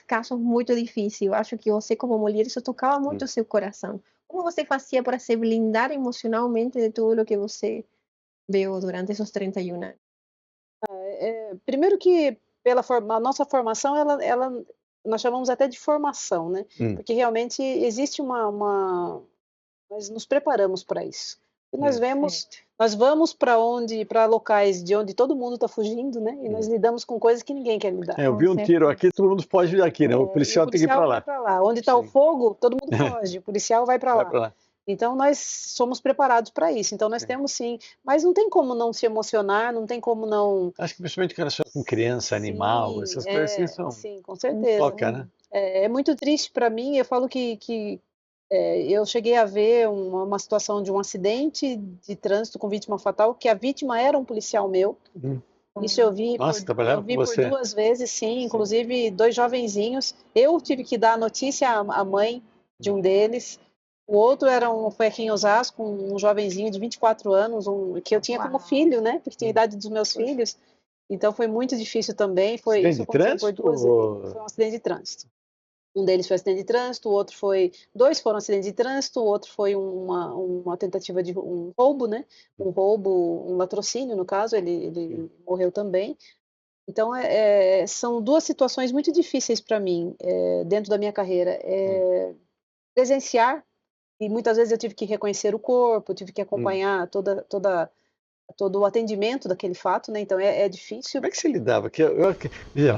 casos muito difíceis? Eu acho que você, como mulher, isso tocava muito o seu coração. Como você fazia para se blindar emocionalmente de tudo o que você viu durante esses 31 anos? Primeiro que a nossa formação, nós chamamos até de formação, né? Porque realmente existe nós nos preparamos para isso. E nós vamos para locais de onde todo mundo está fugindo, né? E nós lidamos com coisas que ninguém quer lidar. Eu vi um tiro aqui, todo mundo foge daqui, né? O policial tem que ir para lá. Onde está o fogo, todo mundo foge. O policial vai para lá. Então, nós somos preparados para isso. Então, nós temos sim. Mas não tem como não se emocionar, não tem como não... Acho que principalmente com criança, animal, essas coisas assim são... Sim, com certeza. Toca, né? É muito triste para mim. Eu falo que eu cheguei a ver uma situação de um acidente de trânsito com vítima fatal, que a vítima era um policial meu. Isso eu vi, por 2 vezes, sim. Inclusive 2 jovenzinhos. Eu tive que dar a notícia à mãe de um deles. O outro foi aqui em Osasco, um jovenzinho de 24 anos, que eu tinha como filho, né? Porque tinha a idade dos meus filhos. Então foi muito difícil também. Acidente de trânsito? Foi um acidente de trânsito. Um deles foi acidente de trânsito, o outro foi... 2 foram acidentes de trânsito, o outro foi uma tentativa de um roubo, né? Um roubo, um latrocínio, no caso, ele morreu também. Então, são 2 situações muito difíceis para mim, dentro da minha carreira. Presenciar, e muitas vezes eu tive que reconhecer o corpo, tive que acompanhar todo o atendimento daquele fato, né? Então é difícil. Como é que você lidava?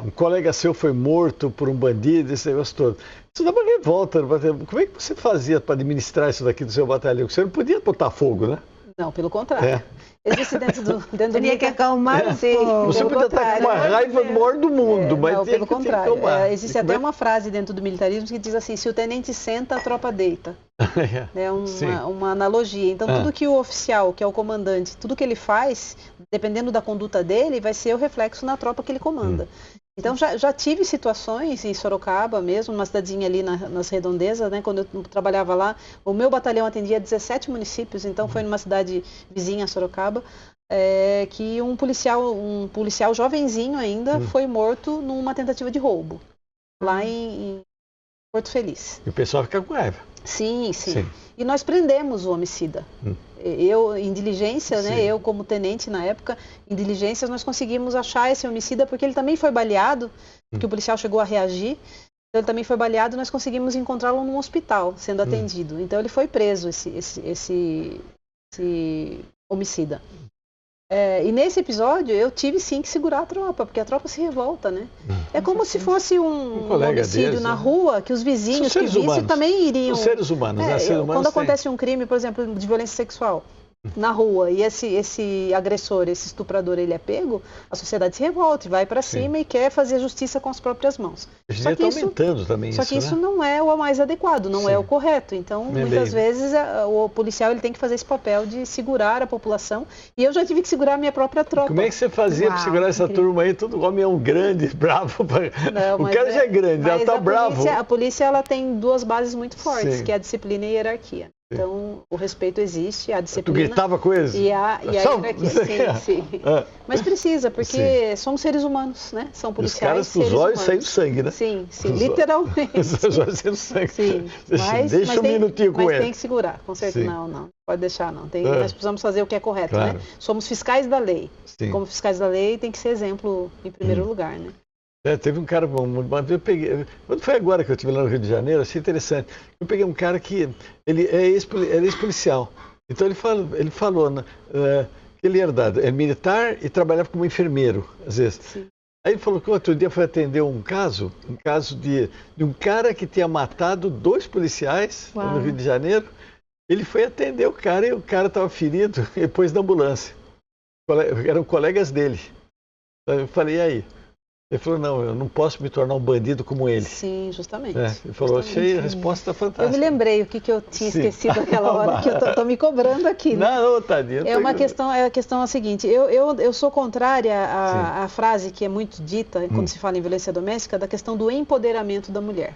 Um colega seu foi morto por um bandido, esse negócio todo. Isso dá uma revolta no batalhão. Como é que você fazia para administrar isso daqui do seu batalhão? Você não podia botar fogo, né? Não, pelo contrário. Existe dentro do Tinha que acalmar, sim. Você podia estar com uma raiva maior do mundo, mas não, pelo contrário. Existe até uma frase dentro do militarismo que diz assim: se o tenente senta, a tropa deita. É uma analogia. Então, tudo que o oficial, que é o comandante, tudo que ele faz, dependendo da conduta dele, vai ser o reflexo na tropa que ele comanda. Então, já tive situações em Sorocaba mesmo, numa cidadezinha ali nas redondezas, né? Quando eu trabalhava lá, o meu batalhão atendia 17 municípios, então foi numa cidade vizinha a Sorocaba, que um policial jovenzinho ainda foi morto numa tentativa de roubo, lá em Porto Feliz. E o pessoal fica com raiva. Sim. E nós prendemos o homicida. Eu, em diligência, né, eu como tenente na época, em diligências nós conseguimos achar esse homicida, porque ele também foi baleado, porque o policial chegou a reagir, então ele também foi baleado e nós conseguimos encontrá-lo num hospital, sendo atendido. Então ele foi preso, esse homicida. E nesse episódio eu tive sim que segurar a tropa, porque a tropa se revolta, né? É como se fosse um homicídio deles, na rua, que os vizinhos que vissem também iriam... Os seres humanos, né? Seres humanos quando acontece um crime, por exemplo, de violência sexual na rua, e esse agressor, esse estuprador, ele é pego, a sociedade se revolta e vai para cima e quer fazer justiça com as próprias mãos. Só que está aumentando também isso, Só que isso não é o mais adequado, não é o correto. Então, muitas vezes, o policial ele tem que fazer esse papel de segurar a população. E eu já tive que segurar a minha própria tropa. Como é que você fazia para segurar essa turma aí? Todo homem é um grande, bravo. O cara já é grande, já está bravo. A polícia ela tem 2 bases muito fortes, que é a disciplina e a hierarquia. Então, o respeito existe, a disciplina... Tu gritava com eles? E a hierarquia, sim. Mas precisa, porque somos seres humanos, né? São policiais, os caras, os olhos saindo sangue, né? Sim, literalmente. Os olhos saindo sangue. Sim. Deixa um minutinho com ele. Mas tem que segurar, com certeza. Não, pode deixar, não. Nós precisamos fazer o que é correto, né? Somos fiscais da lei. Como fiscais da lei, tem que ser exemplo em primeiro lugar, né? Teve um cara, eu peguei, quando foi agora que eu estive lá no Rio de Janeiro, achei interessante. Eu peguei um cara que ele é ex-policial. Então ele falou que ele é militar e trabalhava como enfermeiro, às vezes. Sim. Aí ele falou que outro dia foi atender um caso de um cara que tinha matado 2 policiais no Rio de Janeiro. Ele foi atender o cara e o cara estava ferido e pôs na ambulância. Eram colegas dele. Eu falei, e aí? Ele falou, não, eu não posso me tornar um bandido como ele. Sim, justamente. Ele falou, achei a resposta fantástica. Eu me lembrei o que eu tinha esquecido naquela hora, que eu estou me cobrando aqui. Né? Não, tadinha. A questão é a seguinte, eu sou contrária à frase que é muito dita, quando se fala em violência doméstica, da questão do empoderamento da mulher.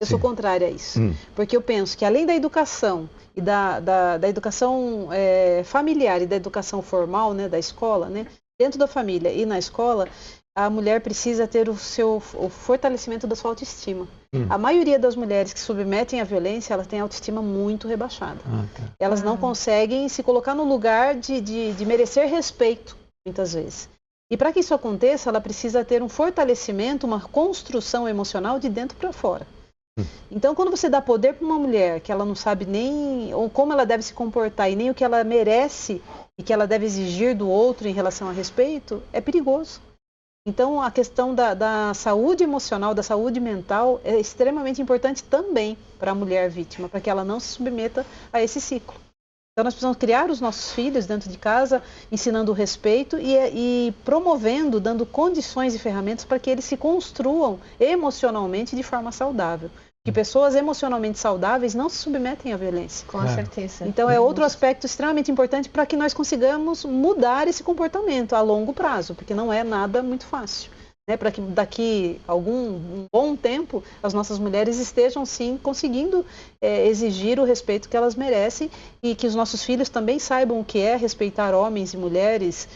Eu sou contrária a isso. Porque eu penso que além da educação, e da educação familiar e da educação formal, né, da escola, né, dentro da família e na escola, a mulher precisa ter o fortalecimento da sua autoestima. A maioria das mulheres que submetem à violência, elas têm a autoestima muito rebaixada. Elas não conseguem se colocar no lugar de merecer respeito, muitas vezes. E para que isso aconteça, ela precisa ter um fortalecimento, uma construção emocional de dentro para fora. Então, quando você dá poder para uma mulher que ela não sabe nem ou como ela deve se comportar e nem o que ela merece e que ela deve exigir do outro em relação a respeito, é perigoso. Então, a questão da saúde emocional, da saúde mental é extremamente importante também para a mulher vítima, para que ela não se submeta a esse ciclo. Então, nós precisamos criar os nossos filhos dentro de casa, ensinando o respeito e promovendo, dando condições e ferramentas para que eles se construam emocionalmente de forma saudável. Que pessoas emocionalmente saudáveis não se submetem à violência. Com certeza. Então, é outro aspecto extremamente importante para que nós consigamos mudar esse comportamento a longo prazo, porque não é nada muito fácil. Para que daqui a um bom tempo as nossas mulheres estejam sim conseguindo exigir o respeito que elas merecem e que os nossos filhos também saibam o que é respeitar homens e mulheres,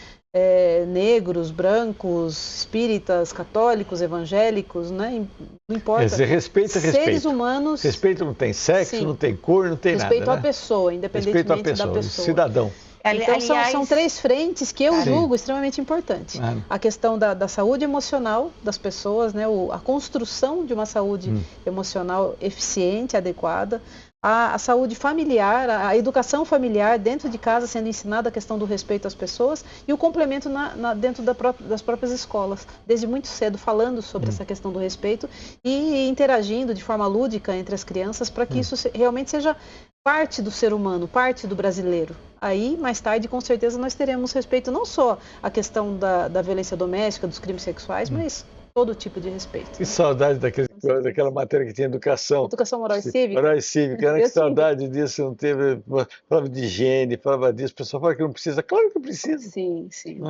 negros, brancos, espíritas, católicos, evangélicos, né? Não importa. Respeito é respeito. Seres humanos. Respeito não tem sexo, não tem cor, não tem respeito nada. Respeito à pessoa, independentemente da pessoa. Cidadão. Então são três frentes que eu julgo extremamente importantes. A questão da saúde emocional das pessoas, né? A construção de uma saúde emocional eficiente, adequada. A saúde familiar, a educação familiar dentro de casa sendo ensinada a questão do respeito às pessoas e o complemento dentro das próprias escolas, desde muito cedo falando sobre essa questão do respeito e interagindo de forma lúdica entre as crianças para que isso realmente seja parte do ser humano, parte do brasileiro. Aí, mais tarde, com certeza, nós teremos respeito não só à questão da violência doméstica, dos crimes sexuais, mas todo tipo de respeito. Que saudade daquela matéria que tinha educação. Educação moral e cívica. Moral e cívica. Que saudade disso, não teve. Falava de higiene, falava disso. O pessoal fala que não precisa. Claro que precisa. Sim.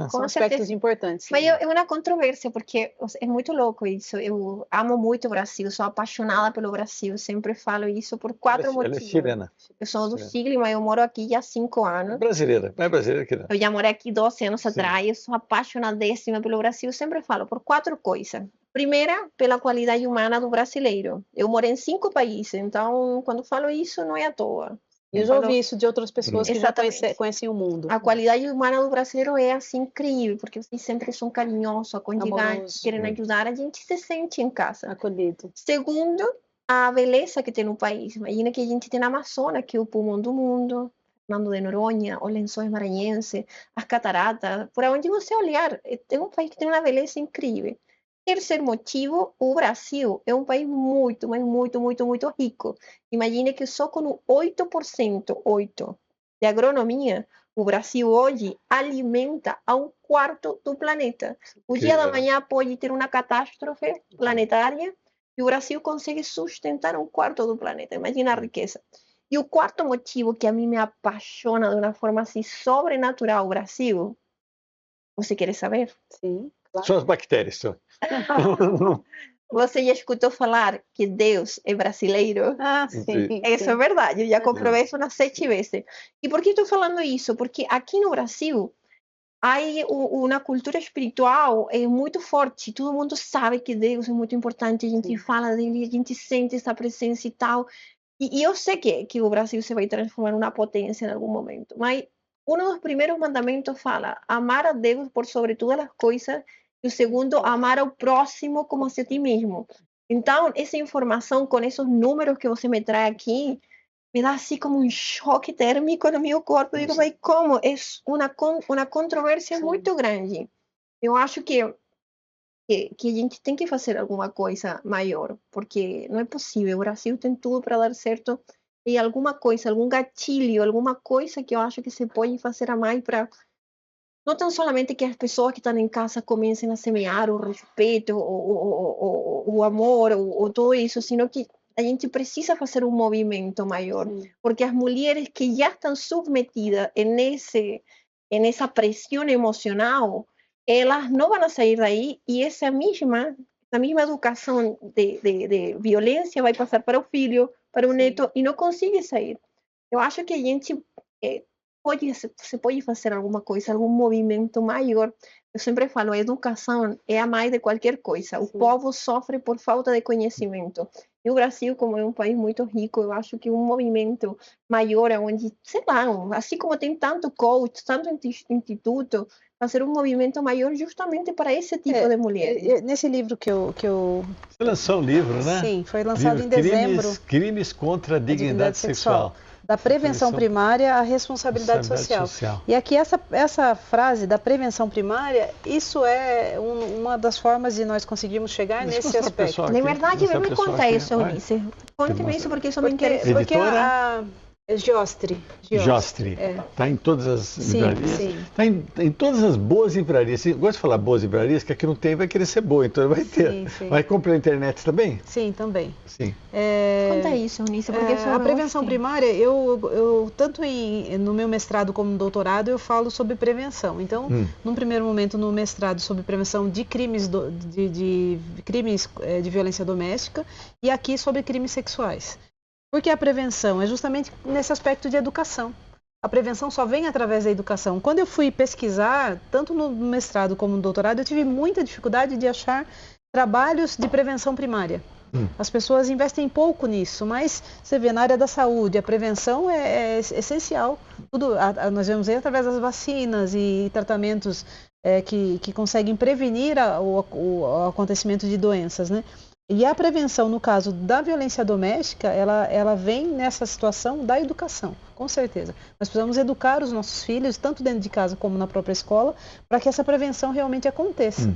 São aspectos importantes. Mas é uma controvérsia, porque é muito louco isso. Eu amo muito o Brasil, sou apaixonada pelo Brasil. Sempre falo isso por 4 motivos. Ela é chilena. Eu sou do Chile, mas eu moro aqui há 5 anos. Brasileira, não é brasileira aqui não. Eu já morei aqui 12 anos atrás. Eu sou apaixonadíssima pelo Brasil. Eu sempre falo por 4 coisas. Primeira, pela qualidade humana do brasileiro. Eu morei em 5 países, então, quando falo isso, não é à toa. Eu já ouvi isso de outras pessoas que já conhecem o mundo. A qualidade humana do brasileiro é assim incrível, porque vocês sempre são carinhosos, aconchegantes, querem ajudar, a gente se sente em casa. Acolhido. Segundo, a beleza que tem no país. Imagina que a gente tem a Amazônia, que é o pulmão do mundo, Fernando de Noronha, os Lençóis Maranhenses, as cataratas, por onde você olhar, é um país que tem uma beleza incrível. Terceiro motivo, o Brasil é um país muito, mas muito, muito, muito rico. Imagine que só com 8% de agronomia, o Brasil hoje alimenta a 1/4 do planeta. O dia da manhã pode ter uma catástrofe planetária e o Brasil consegue sustentar 1/4 do planeta. Imagina a riqueza. E o quarto motivo que a mim me apaixona de uma forma assim sobrenatural o Brasil, você quer saber? Sim. São as bactérias. Você já escutou falar que Deus é brasileiro? Sim. Isso é verdade, eu já comprovei isso umas 7 vezes. E por que estou falando isso? Porque aqui no Brasil, há uma cultura espiritual muito forte. Todo mundo sabe que Deus é muito importante, a gente fala dele, a gente sente essa presença e tal. E eu sei que o Brasil se vai transformar em uma potência em algum momento, mas um dos primeiros mandamentos fala amar a Deus por sobre todas as coisas, e o segundo, amar ao próximo como a ti mesmo. Então, essa informação, com esses números que você me traz aqui, me dá assim como um choque térmico no meu corpo. Eu digo, mas como? É uma controvérsia muito grande. Eu acho que a gente tem que fazer alguma coisa maior, porque não é possível. O Brasil tem tudo para dar certo. E alguma coisa, algum gatilho, alguma coisa que eu acho que se pode fazer a mais para não tão somente que as pessoas que estão em casa comecem a semear o respeito, o amor, ou tudo isso, sino que a gente precisa fazer um movimento maior, porque as mulheres que já estão submetidas nessa pressão emocional, elas não vão sair daí, e essa mesma educação de violência vai passar para o filho, para o neto, e não consegue sair. Eu acho que a gente... se pode fazer alguma coisa, algum movimento maior. Eu sempre falo, a educação é a mãe de qualquer coisa. O povo sofre por falta de conhecimento. E o Brasil, como é um país muito rico, eu acho que um movimento maior, onde, sei lá, assim como tem tanto coach, tanto instituto, fazer um movimento maior justamente para esse tipo de mulheres. Nesse livro que eu... Você lançou um livro, né? Sim, foi lançado em dezembro. Crimes contra a dignidade sexual. Da prevenção primária à responsabilidade social. E aqui essa frase da prevenção primária, isso é uma das formas de nós conseguirmos chegar nesse aspecto. Na verdade, eu me contar isso, Eunice. Conte-me isso porque isso me interessa. Porque a Giostre. Está em todas as livrarias. Está em todas as boas livrarias. Eu gosto de falar boas livrarias, que aqui não tem, vai querer ser boa, então vai ter. Sim. Vai comprar na internet também? Sim, também. Sim. Conta isso, Eunice, porque a prevenção primária, eu tanto no meu mestrado como no doutorado, eu falo sobre prevenção. Então, num primeiro momento, no mestrado sobre prevenção de crimes de violência doméstica e aqui sobre crimes sexuais. Porque a prevenção é justamente nesse aspecto de educação. A prevenção só vem através da educação. Quando eu fui pesquisar, tanto no mestrado como no doutorado, eu tive muita dificuldade de achar trabalhos de prevenção primária. As pessoas investem pouco nisso, mas você vê na área da saúde, a prevenção é essencial. Nós vemos aí através das vacinas e tratamentos que conseguem prevenir o acontecimento de doenças, né? E a prevenção, no caso da violência doméstica, ela vem nessa situação da educação, com certeza. Nós precisamos educar os nossos filhos, tanto dentro de casa como na própria escola, para que essa prevenção realmente aconteça.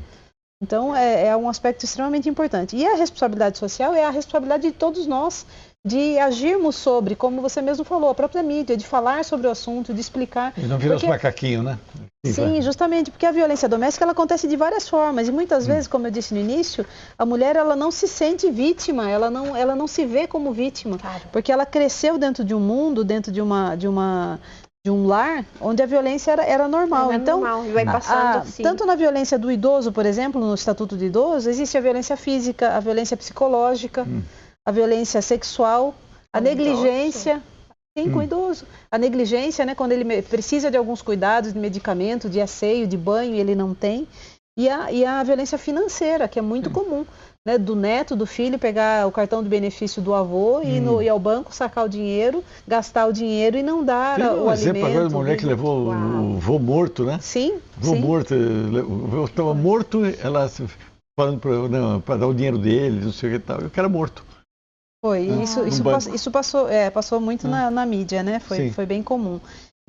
Então, é um aspecto extremamente importante. E a responsabilidade social é a responsabilidade de todos nós, de agirmos sobre, como você mesmo falou, a própria mídia, de falar sobre o assunto, de explicar. E não virar os macaquinhos, né? Sim, justamente, porque a violência doméstica ela acontece de várias formas e muitas vezes, como eu disse no início, a mulher ela não se sente vítima, ela não se vê como vítima, porque ela cresceu dentro de um mundo, dentro de um lar onde a violência era normal. Então, vai passando assim. Tanto na violência do idoso, por exemplo, no Estatuto do Idoso, existe a violência física, a violência psicológica, a violência sexual, a negligência. Sim, com o idoso. A negligência, né, quando ele precisa de alguns cuidados, de medicamento, de asseio, de banho, e ele não tem. E a violência financeira, que é muito comum, né, do neto, do filho, pegar o cartão de benefício do avô e ir ao banco, sacar o dinheiro, gastar o dinheiro e não dar o alimento. Tem um exemplo agora de uma mulher que levou o vô morto, né? Sim. Vô morto, o vô estava morto, ela falando para dar o dinheiro dele, não sei o que tal, e o cara morto. Foi, isso passou muito na mídia, né? Foi bem comum.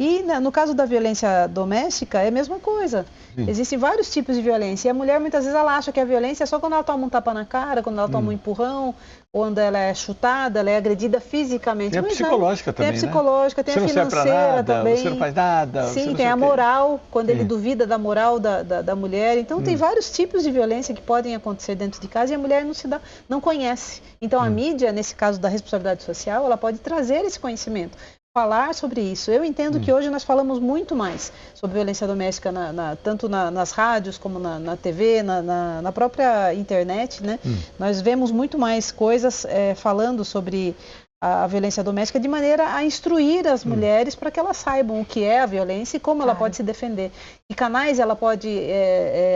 E no caso da violência doméstica é a mesma coisa. Existem vários tipos de violência. E a mulher muitas vezes ela acha que a violência é só quando ela toma um tapa na cara, quando ela toma um empurrão, quando ela é chutada, ela é agredida fisicamente. Tem a psicológica também, tem a psicológica, tem a financeira também. Você não faz nada. Sim, tem a moral, quando ele duvida da moral da mulher. Então tem vários tipos de violência que podem acontecer dentro de casa e a mulher não conhece. Então a mídia, nesse caso da responsabilidade social, ela pode trazer esse conhecimento. Falar sobre isso. Eu entendo que hoje nós falamos muito mais sobre violência doméstica, tanto nas rádios como na TV, na própria internet, né? Nós vemos muito mais coisas falando sobre a violência doméstica de maneira a instruir as mulheres para que elas saibam o que é a violência e como ela pode se defender. Que canais ela pode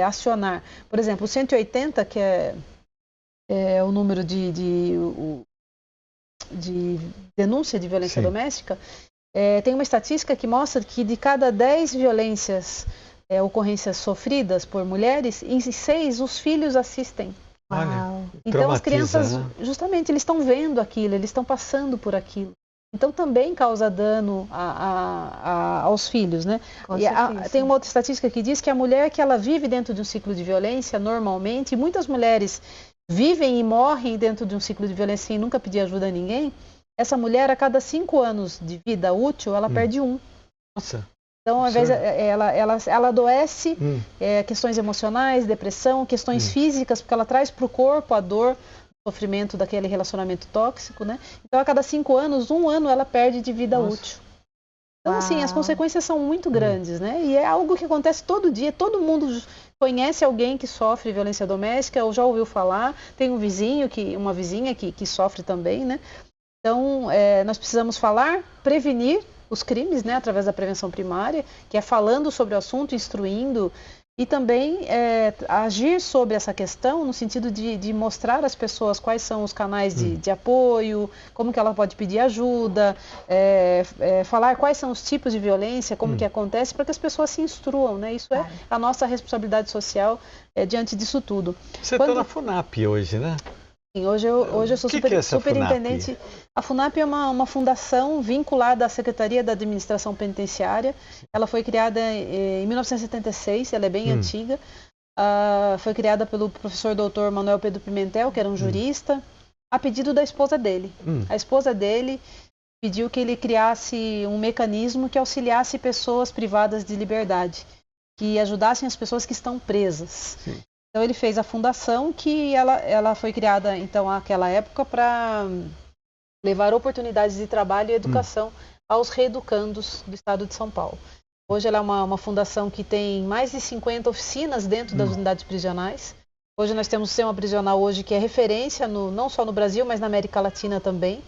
acionar. Por exemplo, o 180, que é o número de denúncia de violência doméstica, tem uma estatística que mostra que de cada 10 violências, ocorrências sofridas por mulheres, em 6 os filhos assistem. Então as crianças, justamente, eles estão vendo aquilo, eles estão passando por aquilo. Então também causa dano aos filhos, né? Tem uma outra estatística que diz que a mulher que ela vive dentro de um ciclo de violência, normalmente, e muitas mulheres vivem e morrem dentro de um ciclo de violência sem nunca pedir ajuda a ninguém, essa mulher, a cada 5 anos de vida útil, ela perde um. Nossa. Então, às vezes, ela adoece, questões emocionais, depressão, questões físicas, porque ela traz para o corpo a dor, o sofrimento daquele relacionamento tóxico, né? Então, a cada 5 anos, 1 ano ela perde de vida útil. Então, assim, as consequências são muito grandes, né? E é algo que acontece todo dia, todo mundo conhece alguém que sofre violência doméstica ou já ouviu falar, tem um vizinho, uma vizinha que sofre também, né? Então, nós precisamos falar, prevenir os crimes, né, através da prevenção primária, que é falando sobre o assunto, instruindo, e também agir sobre essa questão no sentido de mostrar às pessoas quais são os canais de apoio, como que ela pode pedir ajuda, falar quais são os tipos de violência, como que acontece, para que as pessoas se instruam, né? Isso é a nossa responsabilidade social diante disso tudo. Você está na FUNAP hoje, né? Sim, hoje eu sou superintendente. A FUNAP é uma fundação vinculada à Secretaria da Administração Penitenciária. Ela foi criada em 1976, ela é bem antiga. Foi criada pelo professor doutor Manuel Pedro Pimentel, que era um jurista, a pedido da esposa dele. A esposa dele pediu que ele criasse um mecanismo que auxiliasse pessoas privadas de liberdade, que ajudassem as pessoas que estão presas. Sim. Então ele fez a fundação, que ela foi criada então naquela época para levar oportunidades de trabalho e educação aos reeducandos do estado de São Paulo. Hoje ela é uma fundação que tem mais de 50 oficinas dentro das unidades prisionais. Hoje nós temos um sistema prisional hoje que é referência não só no Brasil, mas na América Latina também.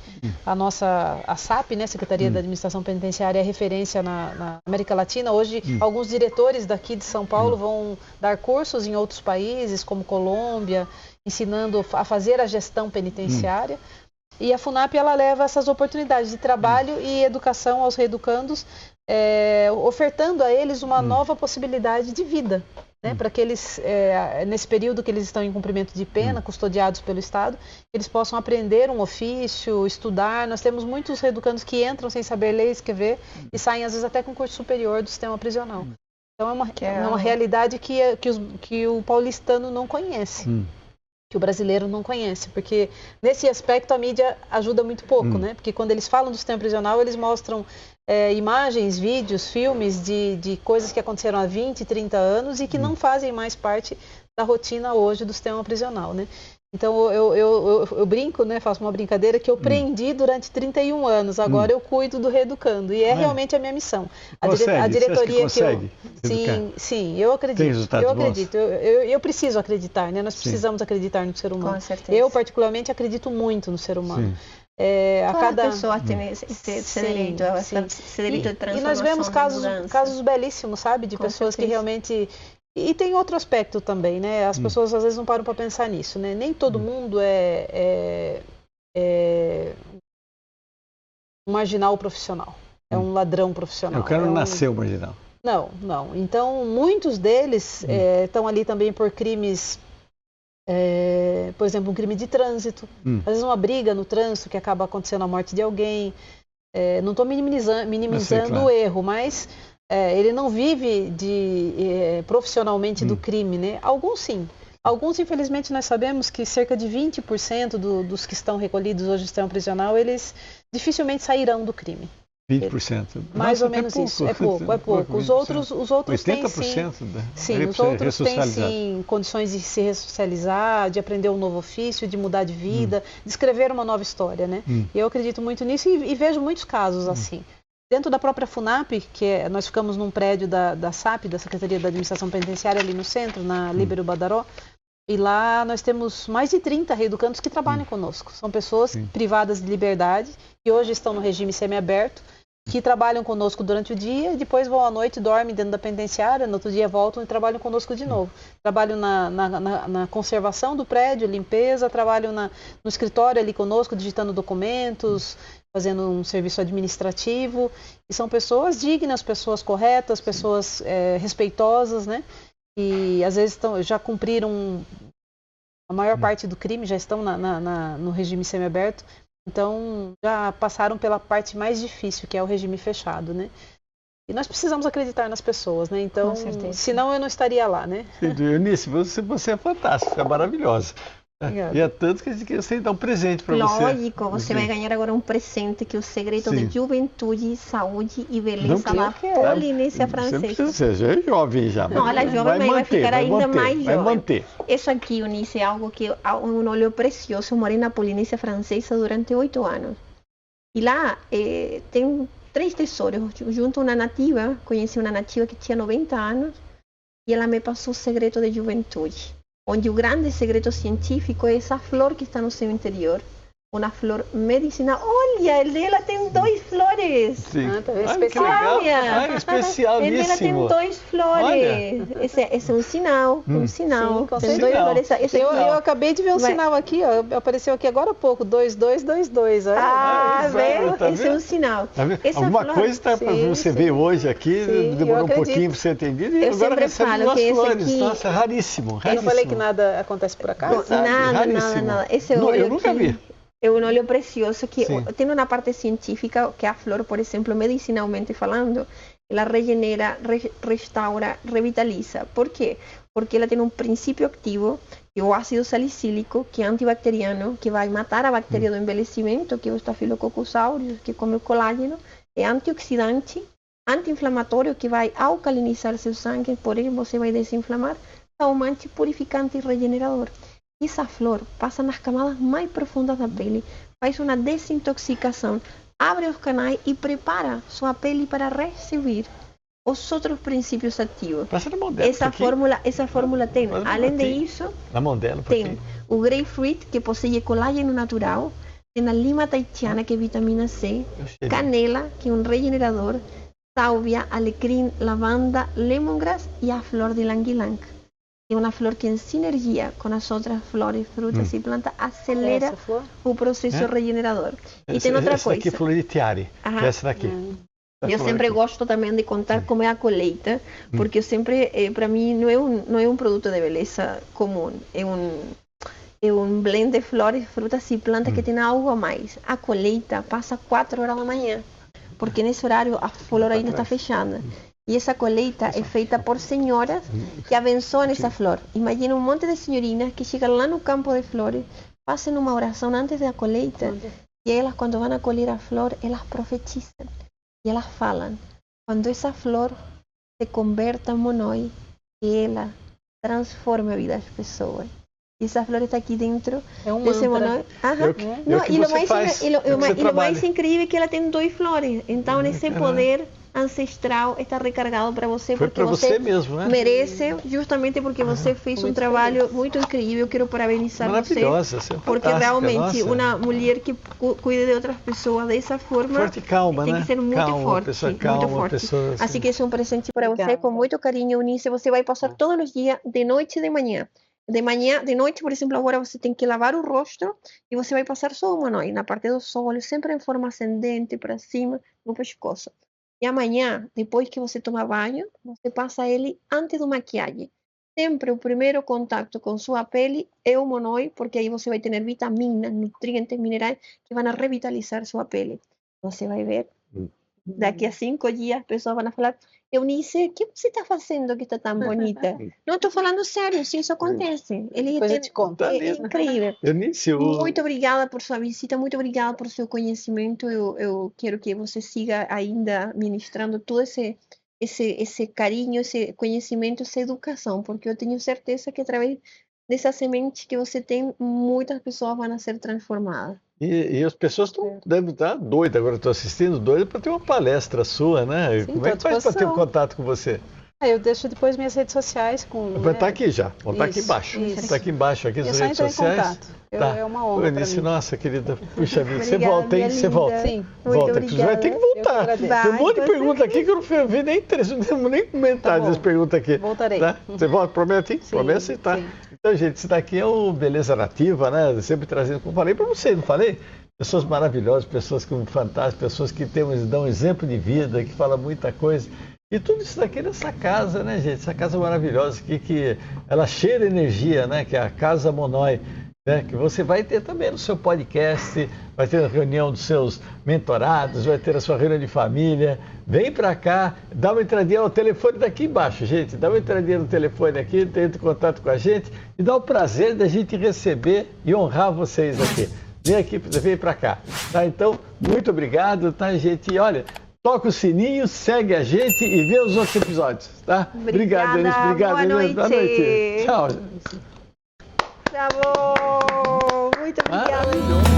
A SAP, né, Secretaria da Administração Penitenciária, é referência na América Latina. Hoje, alguns diretores daqui de São Paulo vão dar cursos em outros países, como Colômbia, ensinando a fazer a gestão penitenciária. E a FUNAP, ela leva essas oportunidades de trabalho e educação aos reeducandos, ofertando a eles uma nova possibilidade de vida. Né, para que eles, nesse período que eles estão em cumprimento de pena, custodiados pelo Estado, eles possam aprender um ofício, estudar. Nós temos muitos reeducandos que entram sem saber ler e escrever e saem, às vezes, até com curso superior do sistema prisional. Então, é uma realidade que o paulistano não conhece, que o brasileiro não conhece, porque nesse aspecto a mídia ajuda muito pouco, né? Porque quando eles falam do sistema prisional, eles mostram imagens, vídeos, filmes de coisas que aconteceram há 20, 30 anos e que não fazem mais parte da rotina hoje do sistema prisional, né? Então eu brinco, né, faço uma brincadeira que eu prendi durante 31 anos, agora eu cuido do reeducando e realmente a minha missão. A diretoria sim, eu acredito. Tem resultados bons? Eu preciso acreditar, né? Nós precisamos acreditar no ser humano. Com certeza. Eu particularmente acredito muito no ser humano. Cada pessoa tem esse direito de transformação. E nós vemos casos belíssimos, sabe, de pessoas que realmente... E tem outro aspecto também, né? As pessoas às vezes não param para pensar nisso, né? Nem todo mundo é um marginal profissional, é um ladrão profissional. O cara não nasceu marginal. Não. Então, muitos deles estão ali também por crimes... por exemplo, um crime de trânsito, às vezes uma briga no trânsito que acaba acontecendo a morte de alguém. Não estou minimizando o erro, mas ele não vive profissionalmente do crime, né? Alguns sim. Alguns, infelizmente, nós sabemos que cerca de 20% dos que estão recolhidos hoje no sistema prisional, eles dificilmente sairão do crime. 20%. Mais ou menos isso. É pouco. Os outros 80% têm sim, os outros têm sim condições de se ressocializar, de aprender um novo ofício, de mudar de vida, de escrever uma nova história, né? E eu acredito muito nisso e vejo muitos casos assim. Dentro da própria FUNAP, nós ficamos num prédio da SAP, da Secretaria da Administração Penitenciária, ali no centro, na Líbero Badaró, e lá nós temos mais de 30 reeducandos que trabalham conosco. São pessoas privadas de liberdade, que hoje estão no regime semiaberto, que trabalham conosco durante o dia e depois vão à noite, dormem dentro da penitenciária, no outro dia voltam e trabalham conosco de novo. Trabalham na conservação do prédio, limpeza, trabalham no escritório ali conosco, digitando documentos, fazendo um serviço administrativo. E são pessoas dignas, pessoas corretas, pessoas respeitosas, né? E às vezes já cumpriram a maior parte do crime, já estão no regime semiaberto. Então, já passaram pela parte mais difícil, que é o regime fechado, né? E nós precisamos acreditar nas pessoas, né? Então, senão eu não estaria lá, né? Eunice, você é fantástica, é maravilhosa. E é tanto que eu sei dar um presente para você. Lógico, você vai ganhar agora um presente que é o segredo de juventude, saúde e beleza da Polinésia Francesa. Você é jovem já. Não, ela é jovem, mas vai ficar ainda mais jovem. Vai manter. Isso aqui, Eunice, é algo que é um óleo precioso. Eu morei na Polinésia Francesa durante 8 anos. E lá tem 3 tesouros. Junto a uma nativa, conheci uma nativa que tinha 90 anos e ela me passou o segredo de juventude. Onde o grande segredo científico é essa flor que está no seu interior. uma flor medicinal. Olha, ele dela tem 2 flores. Sim. Tá especial. Especialíssimo. Ele dela tem 2 flores. Esse é um sinal. Um sinal. Sim, tem 2 flores. Eu acabei de ver um sinal aqui, ó. Apareceu aqui agora há pouco. 2222. Esse é um sinal. Alguma coisa para você ver hoje aqui, demorou um pouquinho para você entender. E agora recebe 2 flores. Aqui... Nossa, raríssimo. Eu não falei que nada acontece por acaso? Nada. Esse é eu nunca vi. É um óleo precioso que tem uma parte científica que a flor, por exemplo, medicinalmente falando, ela regenera, restaura, revitaliza. Por quê? Porque ela tem um princípio ativo, que é o ácido salicílico, que é antibacteriano, que vai matar a bactéria do envelhecimento, que é o Staphylococcus aureus, que come o colágeno, é antioxidante, anti-inflamatório, que vai alcalinizar seu sangue, porém você vai desinflamar, calmante, purificante e regenerador. Essa flor passa nas camadas mais profundas da pele, faz uma desintoxicação, abre os canais e prepara sua pele para receber os outros princípios ativos. Essa fórmula tem, além disso, tem o grapefruit, que possui colágeno natural, tem a lima tahitiana, que é vitamina C, canela, que é um regenerador, sálvia, alecrim, lavanda, lemongrass e a flor de ylang-ylang. É uma flor que, em sinergia com as outras flores, frutas e plantas, acelera o processo regenerador. E tem outra coisa. Essa aqui é flor de tiare, essa daqui. Eu sempre gosto também de contar como é a colheita, porque eu sempre, para mim, não é um produto de beleza comum. É um blend de flores, frutas e plantas que tem algo a mais. A colheita passa 4 horas da manhã, porque nesse horário a flor ainda está fechada. E essa colheita é feita por senhoras que abençoam essa flor. Imagina um monte de senhorinas que chegam lá no campo de flores, fazem uma oração antes da colheita, e elas, quando vão a colher a flor, elas profetizam. E elas falam, quando essa flor se converta em monoi, que ela transforma a vida das pessoas. E essa flor está aqui dentro desse monoi. E o mais incrível é que ela tem 2 flores. Então, esse poder ancestral está recargado para você, porque você mesmo, né? merece, justamente porque você fez um trabalho muito incrível. Eu quero parabenizar você, porque realmente uma mulher que cuida de outras pessoas dessa forma forte e calma, tem que ser muito forte, muito forte. Assim que esse é um presente para você, com muito carinho, Eunice. Você vai passar todos os dias, de noite e de manhã. De noite, por exemplo, agora você tem que lavar o rosto e você vai passar só uma noite na parte dos olhos, sempre em forma ascendente para cima, no pescoço. E amanhã, depois que você toma banho, você passa ele antes do maquiagem. Sempre o primeiro contato com sua pele é o monoi, porque aí você vai ter vitaminas, nutrientes, minerais que vão revitalizar sua pele. Você vai ver, daqui a 5 dias as pessoas vão falar, Eunice, o que você está fazendo que está tão bonita? Não, estou falando sério, se isso acontece. É incrível. Eunice, muito obrigada por sua visita, muito obrigada por seu conhecimento. Eu quero que você siga ainda ministrando todo esse carinho, esse conhecimento, essa educação, porque eu tenho certeza que através dessa semente que você tem, muitas pessoas vão ser transformadas. E as pessoas devem estar doidas agora, estou assistindo doidas para ter uma palestra sua, né? Sim, como é que faz para ter um contato com você? Eu deixo depois minhas redes sociais com. Vai estar aqui já, vão estar aqui embaixo. Está aqui embaixo, aqui as redes sociais. É uma honra. Eunice, nossa, querida, puxa vida, você volta, hein? Você volta. Sim, volta. Você vai ter que voltar. Tem um monte de perguntas aqui que eu não vi nem metade das perguntas aqui. Voltarei. Tá? Você volta, promete, hein? Sim, promete, tá? Sim. Então, gente, isso daqui é o Beleza Nativa, né? Sempre trazendo, como falei para você, não falei? Pessoas maravilhosas, pessoas fantásticas, pessoas que dão um exemplo de vida, que falam muita coisa. E tudo isso daqui nessa casa, né, gente? Essa casa maravilhosa aqui, que ela cheira energia, né? Que é a Casa Monoi, né? Que você vai ter também no seu podcast, vai ter a reunião dos seus mentorados, vai ter a sua reunião de família. Vem para cá, dá uma entradinha no telefone daqui embaixo, gente. Dá uma entradinha no telefone aqui, entra em contato com a gente e dá o prazer da gente receber e honrar vocês aqui. Vem aqui, vem para cá. Tá? Então, muito obrigado, tá, gente? E olha, toca o sininho, segue a gente e vê os outros episódios, tá? Obrigada, Eunice. Obrigado, boa noite. Boa noite. Tchau. Bravo! Muito obrigada.